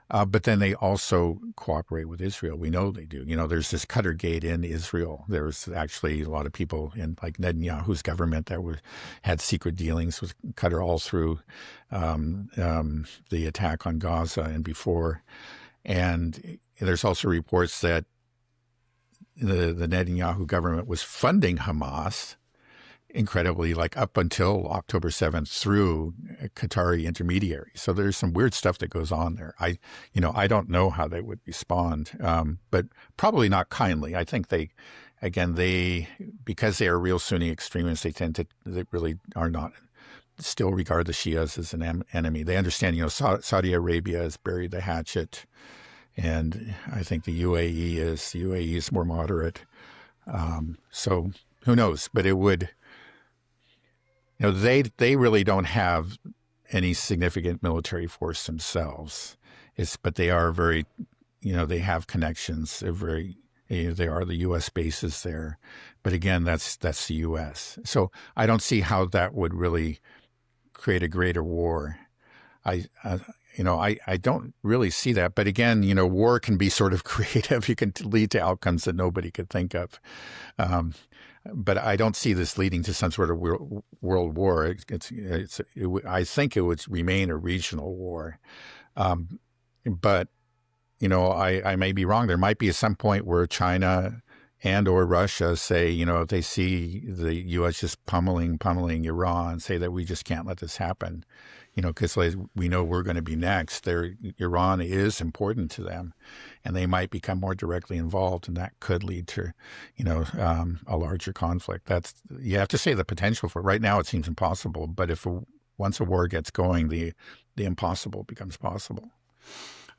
But then they also cooperate with Israel. We know they do. There's this Qatargate in Israel. There's actually a lot of people in like Netanyahu's government that had secret dealings with Qatar all through the attack on Gaza and before. And there's also reports that the Netanyahu government was funding Hamas incredibly, like up until October 7th through Qatari intermediaries. So there's some weird stuff that goes on there. I don't know how they would respond, but probably not kindly. I think because they are real Sunni extremists, they really are not, still regard the Shias as an enemy. They understand, Saudi Arabia has buried the hatchet. And I think the UAE is more moderate. So Who knows? But it would, they really don't have any significant military force themselves. But they are very, they have connections. They are the U.S. bases there. But again, that's the U.S. So I don't see how that would really create a greater war. I don't really see that. But again, war can be sort of creative. You can lead to outcomes that nobody could think of. But I don't see this leading to some sort of world war. I think it would remain a regional war. But I may be wrong. There might be some point where China and or Russia say, if they see the U.S. just pummeling Iran, say that we just can't let this happen, because we know we're going to be next. Iran is important to them, and they might become more directly involved, and that could lead to, a larger conflict. You have to say the potential for it. Right now it seems impossible, but once a war gets going, the impossible becomes possible.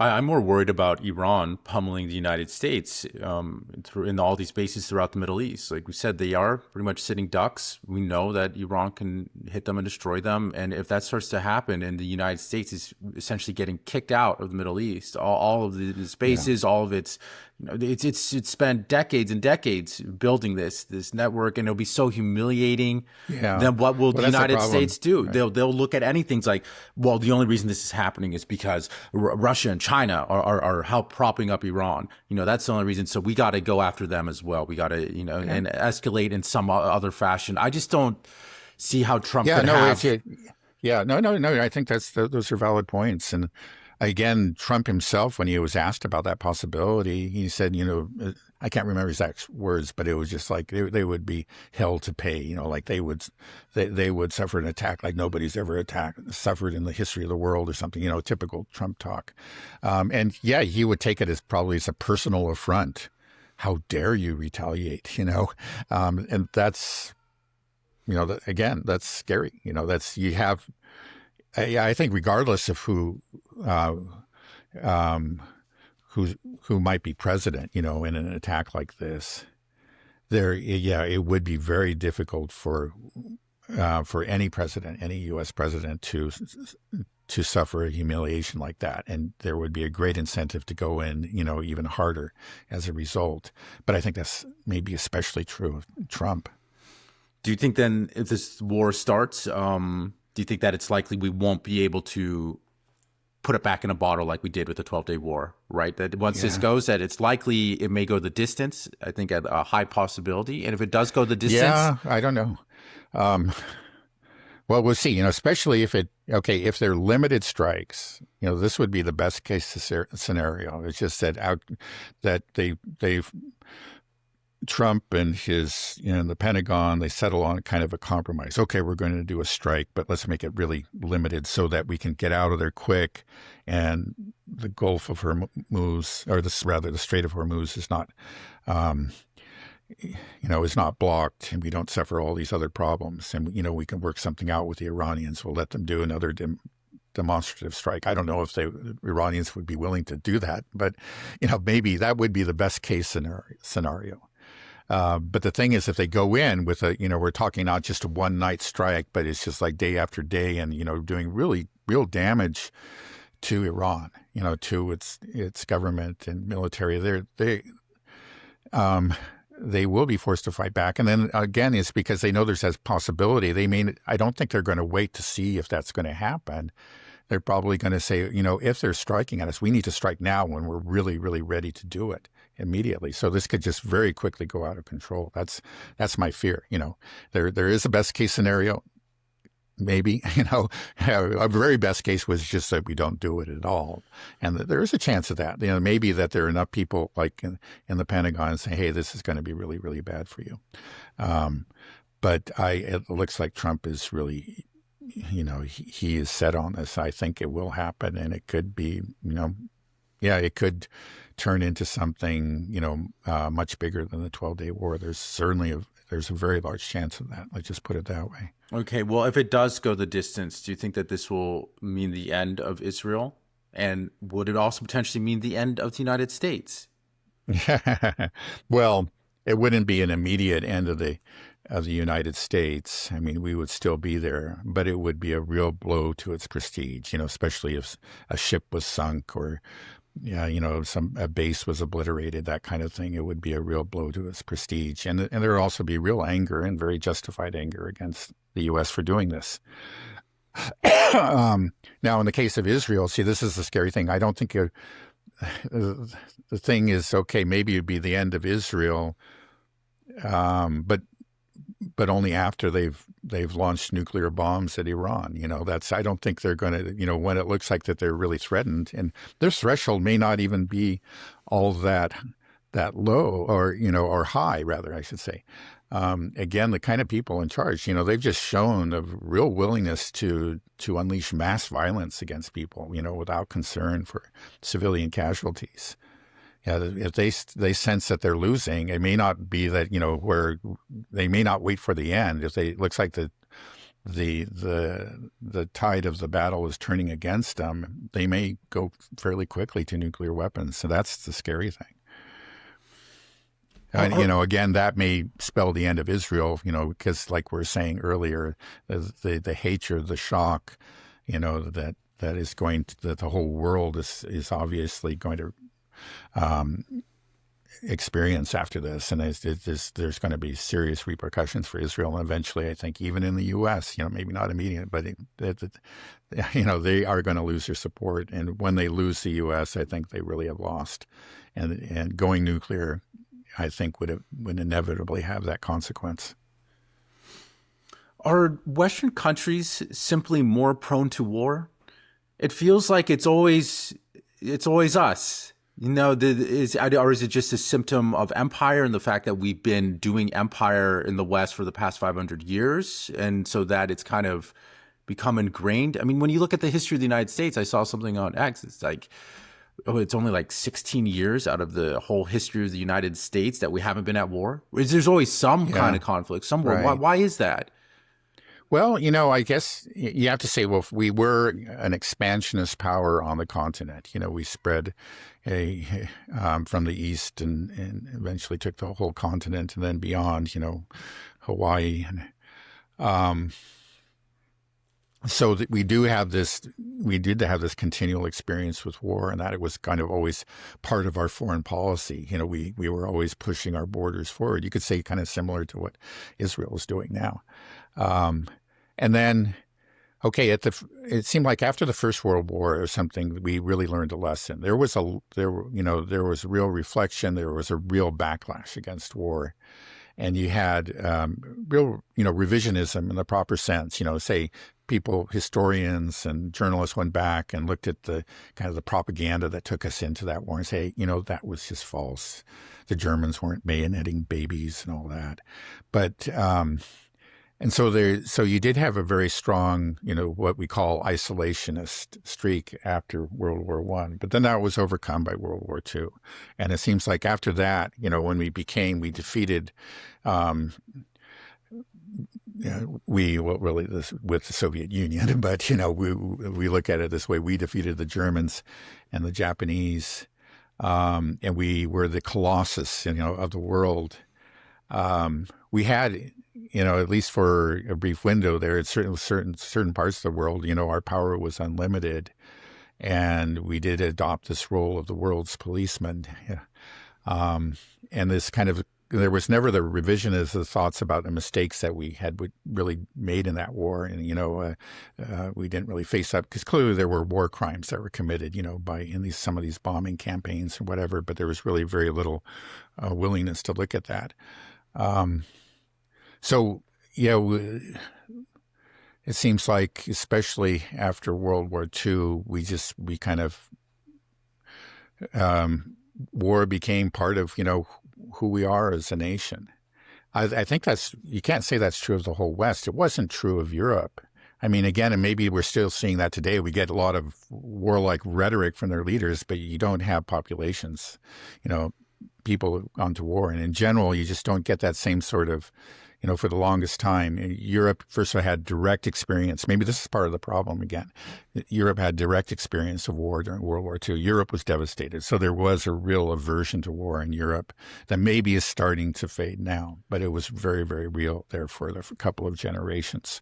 I'm more worried about Iran pummeling the United States in all these bases throughout the Middle East. Like we said, they are pretty much sitting ducks. We know that Iran can hit them and destroy them. And if that starts to happen and the United States is essentially getting kicked out of the Middle East, all of the bases, all of its, it's spent decades and decades building this network, and it'll be so humiliating. Yeah. Then what will the United States do? Right. They'll look at anything like, well, the only reason this is happening is because Russia and China are help propping up Iran. That's the only reason. So we got to go after them as well. We got to, and escalate in some other fashion. I just don't see how Trump could have. No. I think those are valid points. And again, Trump himself, when he was asked about that possibility, he said, I can't remember exact words, but it was just like they would be held to pay, like they would suffer an attack like nobody's ever suffered in the history of the world or something, typical Trump talk. And yeah, he would take it as probably as a personal affront. How dare you retaliate, and that's, again, that's scary. I think regardless of who might be president, in an attack like this, it would be very difficult for any president, any U.S. president to suffer a humiliation like that, and there would be a great incentive to go in, even harder as a result. But I think that's maybe especially true of Trump. Do you think then, if this war starts, do you think that it's likely we won't be able to put it back in a bottle like we did with the 12-Day War, right? That once this goes, that it's likely it may go the distance, I think at a high possibility. And if it does go the distance... Yeah, I don't know. Well, we'll see, especially if they're limited strikes, this would be the best case scenario. It's just that they've Trump and the Pentagon, they settle on kind of a compromise. Okay, we're going to do a strike, but let's make it really limited so that we can get out of there quick. And the Gulf of Hormuz, or the Strait of Hormuz is not, is not blocked, and we don't suffer all these other problems. And, we can work something out with the Iranians. We'll let them do another demonstrative strike. I don't know if the Iranians would be willing to do that, but, maybe that would be the best case scenario. But the thing is, if they go in with we're talking not just a one night strike, but it's just like day after day and, doing really real damage to Iran, to its government and military, they will be forced to fight back. And then again, it's because they know there's a possibility. I don't think they're going to wait to see if that's going to happen. They're probably going to say, if they're striking at us, we need to strike now when we're really, really ready to do it immediately. So this could just very quickly go out of control. That's my fear. There is a best case scenario. Maybe, a very best case was just that we don't do it at all. And there is a chance of that. Maybe that there are enough people like in the Pentagon say, hey, this is going to be really, really bad for you. But it looks like Trump is really, he is set on this. I think it will happen, and it could be, it could turn into something, much bigger than the 12-Day War. There's a very large chance of that. Let's just put it that way. Okay. Well, if it does go the distance, do you think that this will mean the end of Israel? And would it also potentially mean the end of the United States? Well, it wouldn't be an immediate end of the of the United States, I mean, we would still be there, but it would be a real blow to its prestige, especially if a ship was sunk or, yeah, a base was obliterated, that kind of thing. It would be a real blow to its prestige. And there would also be real anger, and very justified anger, against the U.S. for doing this. Now, in the case of Israel, see, this is the scary thing. I don't think the thing is, okay, maybe it'd be the end of Israel, but only after they've launched nuclear bombs at Iran. I don't think they're going to, when it looks like that they're really threatened, and their threshold may not even be all that low, or high, rather, I should say. Again, the kind of people in charge, they've just shown a real willingness to unleash mass violence against people, without concern for civilian casualties. Yeah, if they sense that they're losing, it may not be that, where they may not wait for the end. If it looks like the tide of the battle is turning against them, they may go fairly quickly to nuclear weapons. So that's the scary thing. And, again, that may spell the end of Israel, because like we were saying earlier, the hatred, the shock, that is going to, that the whole world is obviously going to experience after this. And there's going to be serious repercussions for Israel. And eventually, I think, even in the U.S., maybe not immediate, but, they are going to lose their support. And when they lose the U.S., I think they really have lost. And going nuclear, I think, would inevitably have that consequence. Are Western countries simply more prone to war? It feels like it's always us. Or is it just a symptom of empire and the fact that we've been doing empire in the West for the past 500 years, and so that it's kind of become ingrained? I mean, when you look at the history of the United States, I saw something on X. It's like, it's only like 16 years out of the whole history of the United States that we haven't been at war. There's always some kind of conflict somewhere. Right. Why is that? Well, I guess you have to say, well, we were an expansionist power on the continent. We spread from the east and eventually took the whole continent and then beyond, Hawaii. So that we did have this continual experience with war, and that it was kind of always part of our foreign policy. We were always pushing our borders forward. You could say kind of similar to what Israel is doing now. And then, okay, it seemed like after the First World War or something, we really learned a lesson. There was real reflection. There was a real backlash against war. And you had real, revisionism in the proper sense. Say historians and journalists went back and looked at the kind of the propaganda that took us into that war and say, that was just false. The Germans weren't bayoneting babies and all that. But and so you did have a very strong, what we call isolationist streak after World War I. But then that was overcome by World War II. And it seems like after that, when we defeated, with the Soviet Union, but, we look at it this way. We defeated the Germans and the Japanese, and we were the colossus, of the world. We had, at least for a brief window there, at certain parts of the world, our power was unlimited, and we did adopt this role of the world's policeman. And this kind of, there was never the revisionist of thoughts about the mistakes that we had really made in that war. And, we didn't really face up, because clearly there were war crimes that were committed, in some of these bombing campaigns or whatever, but there was really very little willingness to look at that. So, it seems like, especially after World War II, we kind of, war became part of, who we are as a nation. I think you can't say that's true of the whole West. It wasn't true of Europe. I mean, again, and maybe we're still seeing that today. We get a lot of warlike rhetoric from their leaders, but you don't have populations, people gone to war. And in general, you just don't get that same sort of, for the longest time, Europe first of all had direct experience. Maybe this is part of the problem again. Europe had direct experience of war during World War II. Europe was devastated. So there was a real aversion to war in Europe that maybe is starting to fade now, but it was very, very real there for a couple of generations.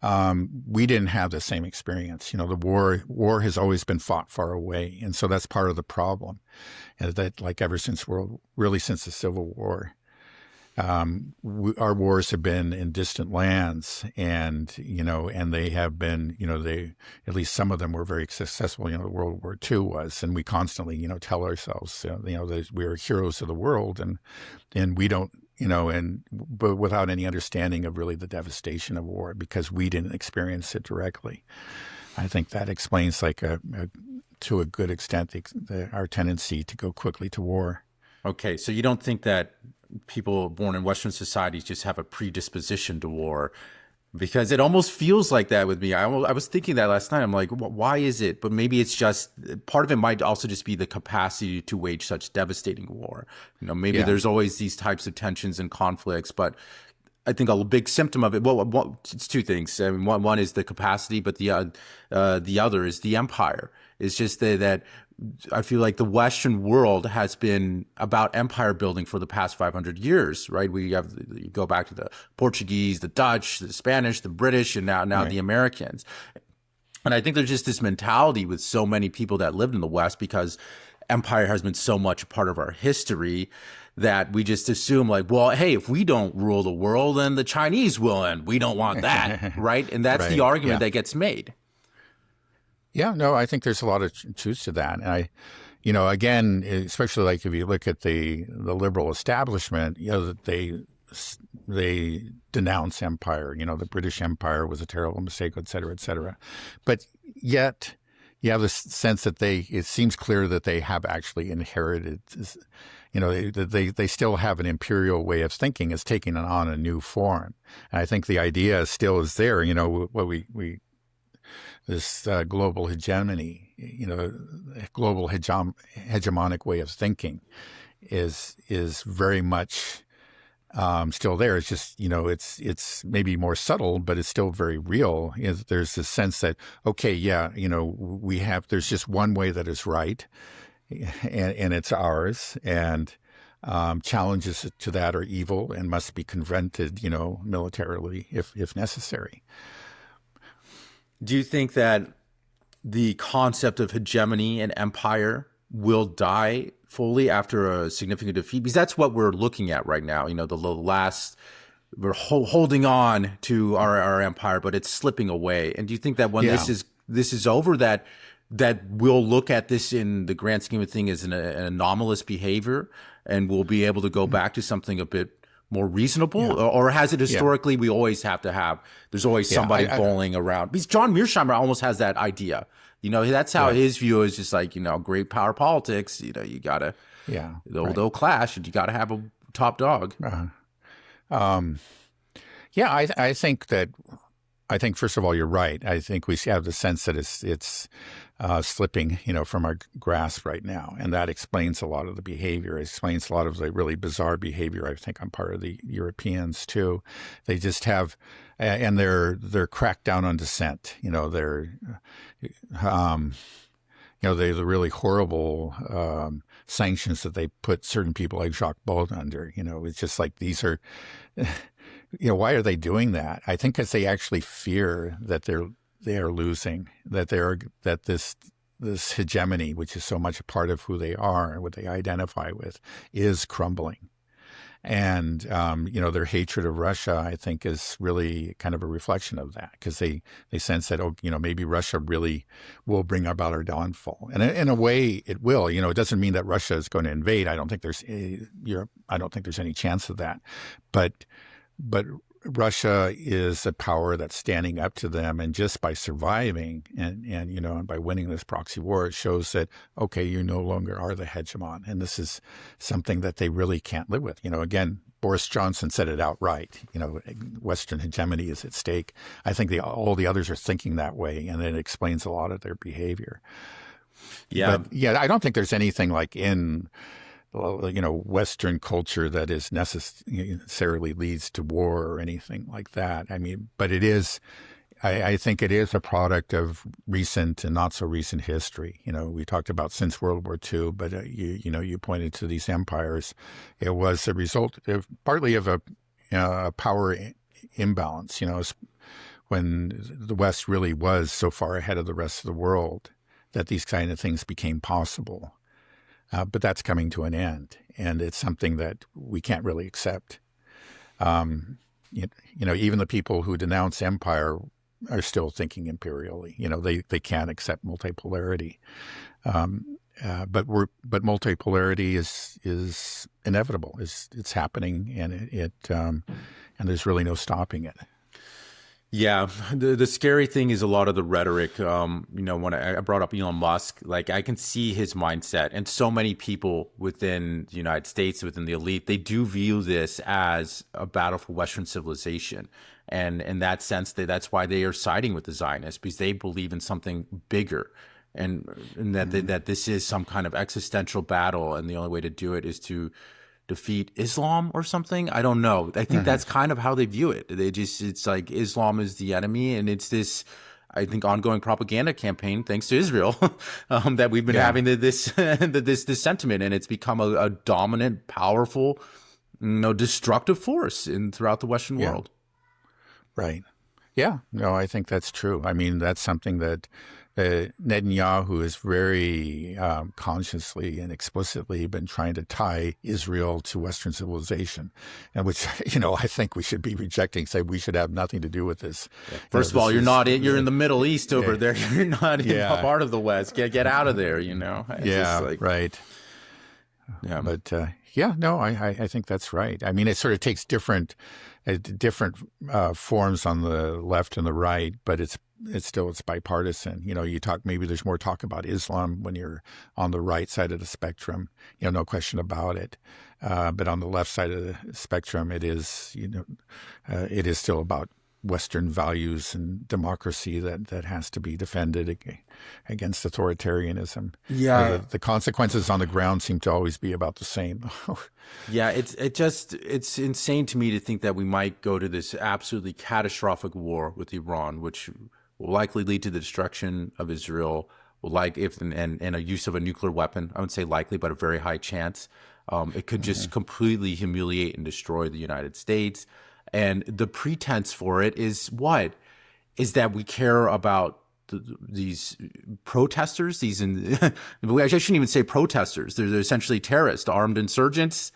We didn't have the same experience. The war has always been fought far away. And so that's part of the problem. And that, like, ever since since the Civil War, our wars have been in distant lands, and they have been, at least some of them were very successful. World War II was, and we constantly, tell ourselves, that we are heroes of the world, and we don't, but without any understanding of really the devastation of war, because we didn't experience it directly. I think that explains, to a good extent, our tendency to go quickly to war. Okay, so you don't think that people born in Western societies just have a predisposition to war? Because it almost feels like that with me. I was thinking that last night. I'm like, why is it? But maybe it's just, part of it might also just be the capacity to wage such devastating war. Maybe there's always these types of tensions and conflicts, but I think a big symptom of it, it's two things. I mean, one is the capacity, but the other is the empire. It's just that I feel like the Western world has been about empire building for the past 500 years, right? You go back to the Portuguese, the Dutch, the Spanish, the British, and now right. The Americans. And I think there's just this mentality with so many people that lived in the West, because empire has been so much a part of our history, that we just assume, like, well, hey, if we don't rule the world, then the Chinese will, and we don't want that, right? And that's right. The argument that gets made. Yeah, no, I think there's a lot of truth to that. And again, especially like if you look at the liberal establishment, that they denounce empire. The British Empire was a terrible mistake, et cetera, et cetera. But yet you have this sense that it seems clear that they have actually inherited, they still have an imperial way of thinking. It's taking on a new form. And I think the idea still is there, this global hegemony, global hegemonic way of thinking is very much still there. It's just, it's maybe more subtle, but it's still very real. There's this sense that, okay, there's just one way that is right, and it's ours, and challenges to that are evil and must be confronted, militarily if necessary. Do you think that the concept of hegemony and empire will die fully after a significant defeat? Because that's what we're looking at right now. We're holding on to our empire, but it's slipping away. And do you think that when this is over, that we'll look at this in the grand scheme of things as an anomalous behavior, and we'll be able to go back to something a bit more reasonable, or has it historically we always have to have, there's always somebody bowling around? Because John Mearsheimer almost has that idea. That's how his view is, just like, great power politics, you gotta, they'll clash, and you gotta have a top dog. I think first of all, you're right. I think we have the sense that it's slipping, from our grasp right now, and that explains a lot of the behavior. It explains a lot of the really bizarre behavior, I think, on part of the Europeans too. They just have, and they're cracked down on dissent. They're the really horrible sanctions that they put certain people like Jacques Baud under. It's just like, these are. Why are they doing that? I think because they actually fear that they are losing, that this hegemony, which is so much a part of who they are and what they identify with, is crumbling. And their hatred of Russia, I think, is really kind of a reflection of that, because they sense that, maybe Russia really will bring about our downfall, and in a way it will. It doesn't mean that Russia is going to invade. I don't think there's any chance of that, but Russia is a power that's standing up to them, and just by surviving and by winning this proxy war, it shows that, okay, you no longer are the hegemon, and this is something that they really can't live with. Again, Boris Johnson said it outright. Western hegemony is at stake. I think all the others are thinking that way, and it explains a lot of their behavior. Yeah, but I don't think there's anything like in Western culture that is necessarily leads to war or anything like that. I mean, but it is. I think it is a product of recent and not so recent history. We talked about since World War II, but you pointed to these empires. It was a result of partly of a power imbalance. When the West really was so far ahead of the rest of the world that these kind of things became possible. But that's coming to an end, and it's something that we can't really accept. Even the people who denounce empire are still thinking imperially. They can't accept multipolarity. But multipolarity is inevitable. It's happening, and and there's really no stopping it. Yeah, the scary thing is a lot of the rhetoric. When I brought up Elon Musk, like I can see his mindset, and so many people within the United States, within the elite, they do view this as a battle for Western civilization. And in that sense, that's why they are siding with the Zionists, because they believe in something bigger, and that this is some kind of existential battle, and the only way to do it is to defeat Islam or something. I don't know. I think that's kind of how they view it. It's like Islam is the enemy, and it's this, I think, ongoing propaganda campaign, thanks to Israel, that we've been having this sentiment, and it's become a dominant, powerful, destructive force throughout the Western world. Right. Yeah. No, I think that's true. I mean, that's something that Netanyahu has very consciously and explicitly been trying to tie Israel to Western civilization, and which, I think we should be rejecting, say we should have nothing to do with this. First of all, you're in the Middle East over there. You're not in part of the West. Get out of there, Right. Yeah. But I think that's right. I mean, it sort of takes different forms on the left and the right, but it's bipartisan. You talk, maybe there's more talk about Islam when you're on the right side of the spectrum, no question about it. But on the left side of the spectrum, it is still about Western values and democracy that has to be defended against authoritarianism. Yeah. The consequences on the ground seem to always be about the same. Yeah, it's insane to me to think that we might go to this absolutely catastrophic war with Iran, which will likely lead to the destruction of Israel, and a use of a nuclear weapon. I would say likely, but a very high chance. It could just completely humiliate and destroy the United States. And the pretense for it is what? Is that we care about these protesters? I shouldn't even say protesters. They're essentially terrorists, armed insurgents.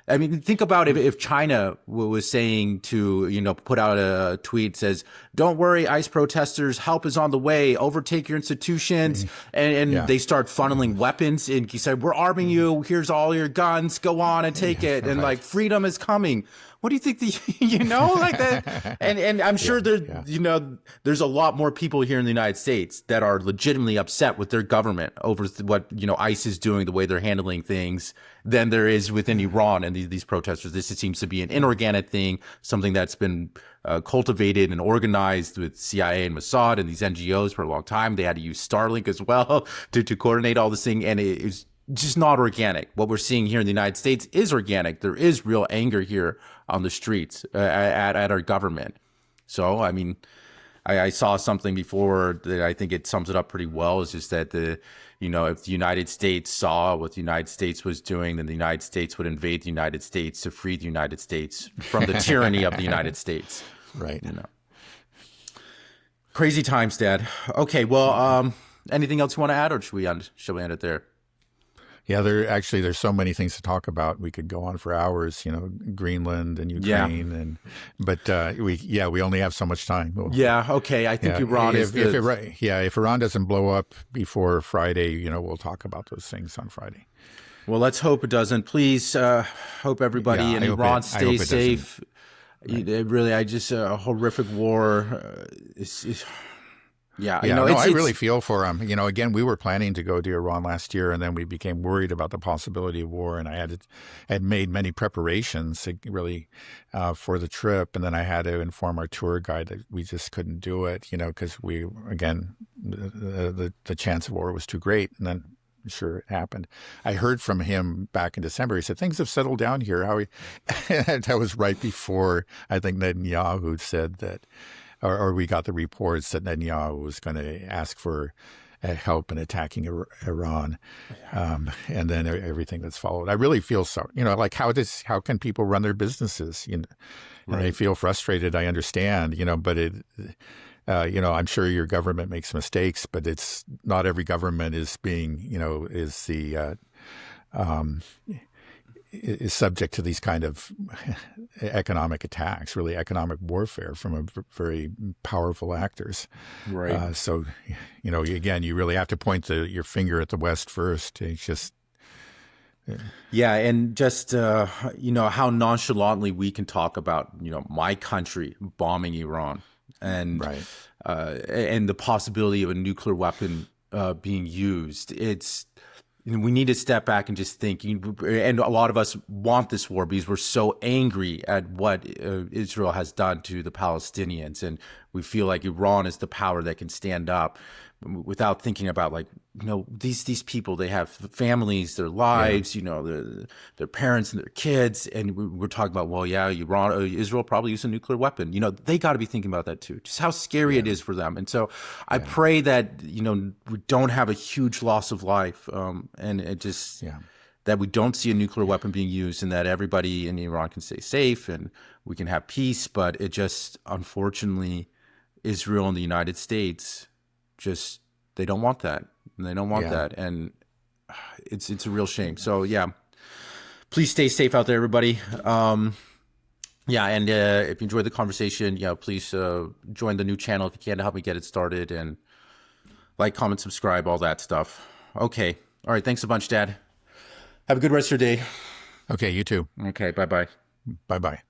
I mean, think about if China was saying to, put out a tweet says, "Don't worry, ICE protesters, help is on the way, overtake your institutions," and they start funneling weapons, and he said, "We're arming you, here's all your guns, go on and take it," and like freedom is coming. What do you think like that? And I'm sure there's a lot more people here in the United States that are legitimately upset with their government over what, ICE is doing, the way they're handling things, than there is within Iran and these protesters. This seems to be an inorganic thing, something that's been cultivated and organized with CIA and Mossad and these NGOs for a long time. They had to use Starlink as well to coordinate all this thing, and it's just not organic. What we're seeing here in the United States is organic. There is real anger here on the streets at our government. So, I mean, I saw something before that I think it sums it up pretty well. Is just that if the United States saw what the United States was doing, then the United States would invade the United States to free the United States from the tyranny of the United States. Right. Crazy times, Dad. Okay. Well, anything else you want to add, or should we end it there? Yeah, there's so many things to talk about. We could go on for hours, Greenland and Ukraine, but we only have so much time. Okay. I think Iran is if Iran doesn't blow up before Friday, we'll talk about those things on Friday. Well, let's hope it doesn't. Please hope everybody in Iran stays safe. Really, a horrific war. I really feel for them. Again, we were planning to go to Iran last year, and then we became worried about the possibility of war. And I had made many preparations really for the trip, and then I had to inform our tour guide that we just couldn't do it, because the chance of war was too great. And then sure it happened. I heard from him back in December. He said, things have settled down here. And that was right before, I think, Netanyahu said that, or we got the reports that Netanyahu was going to ask for help in attacking Iran, and then everything that's followed. I really feel so, like how can people run their businesses? And they feel frustrated. I understand, but I'm sure your government makes mistakes, but it's not every government is being, is subject to these kind of economic attacks, really economic warfare from very powerful actors. Right. So, again, you really have to point your finger at the West first. It's just. Yeah. And just, how nonchalantly we can talk about, my country bombing Iran and, and the possibility of a nuclear weapon being used. We need to step back and just think, and a lot of us want this war because we're so angry at what Israel has done to the Palestinians. And we feel like Iran is the power that can stand up without thinking about these people, they have families, their lives, their parents and their kids. And we're talking about, Israel probably used a nuclear weapon. They got to be thinking about that too, just how scary it is for them. And so I pray that, we don't have a huge loss of life and it just, that we don't see a nuclear weapon being used and that everybody in Iran can stay safe and we can have peace. But it just, unfortunately, Israel and the United States they don't want that. And they don't want that. And it's a real shame. So please stay safe out there, everybody. And if you enjoyed the conversation, please join the new channel if you can to help me get it started, and like, comment, subscribe, all that stuff. Okay. All right. Thanks a bunch, Dad. Have a good rest of your day. Okay. You too. Okay. Bye-bye. Bye-bye.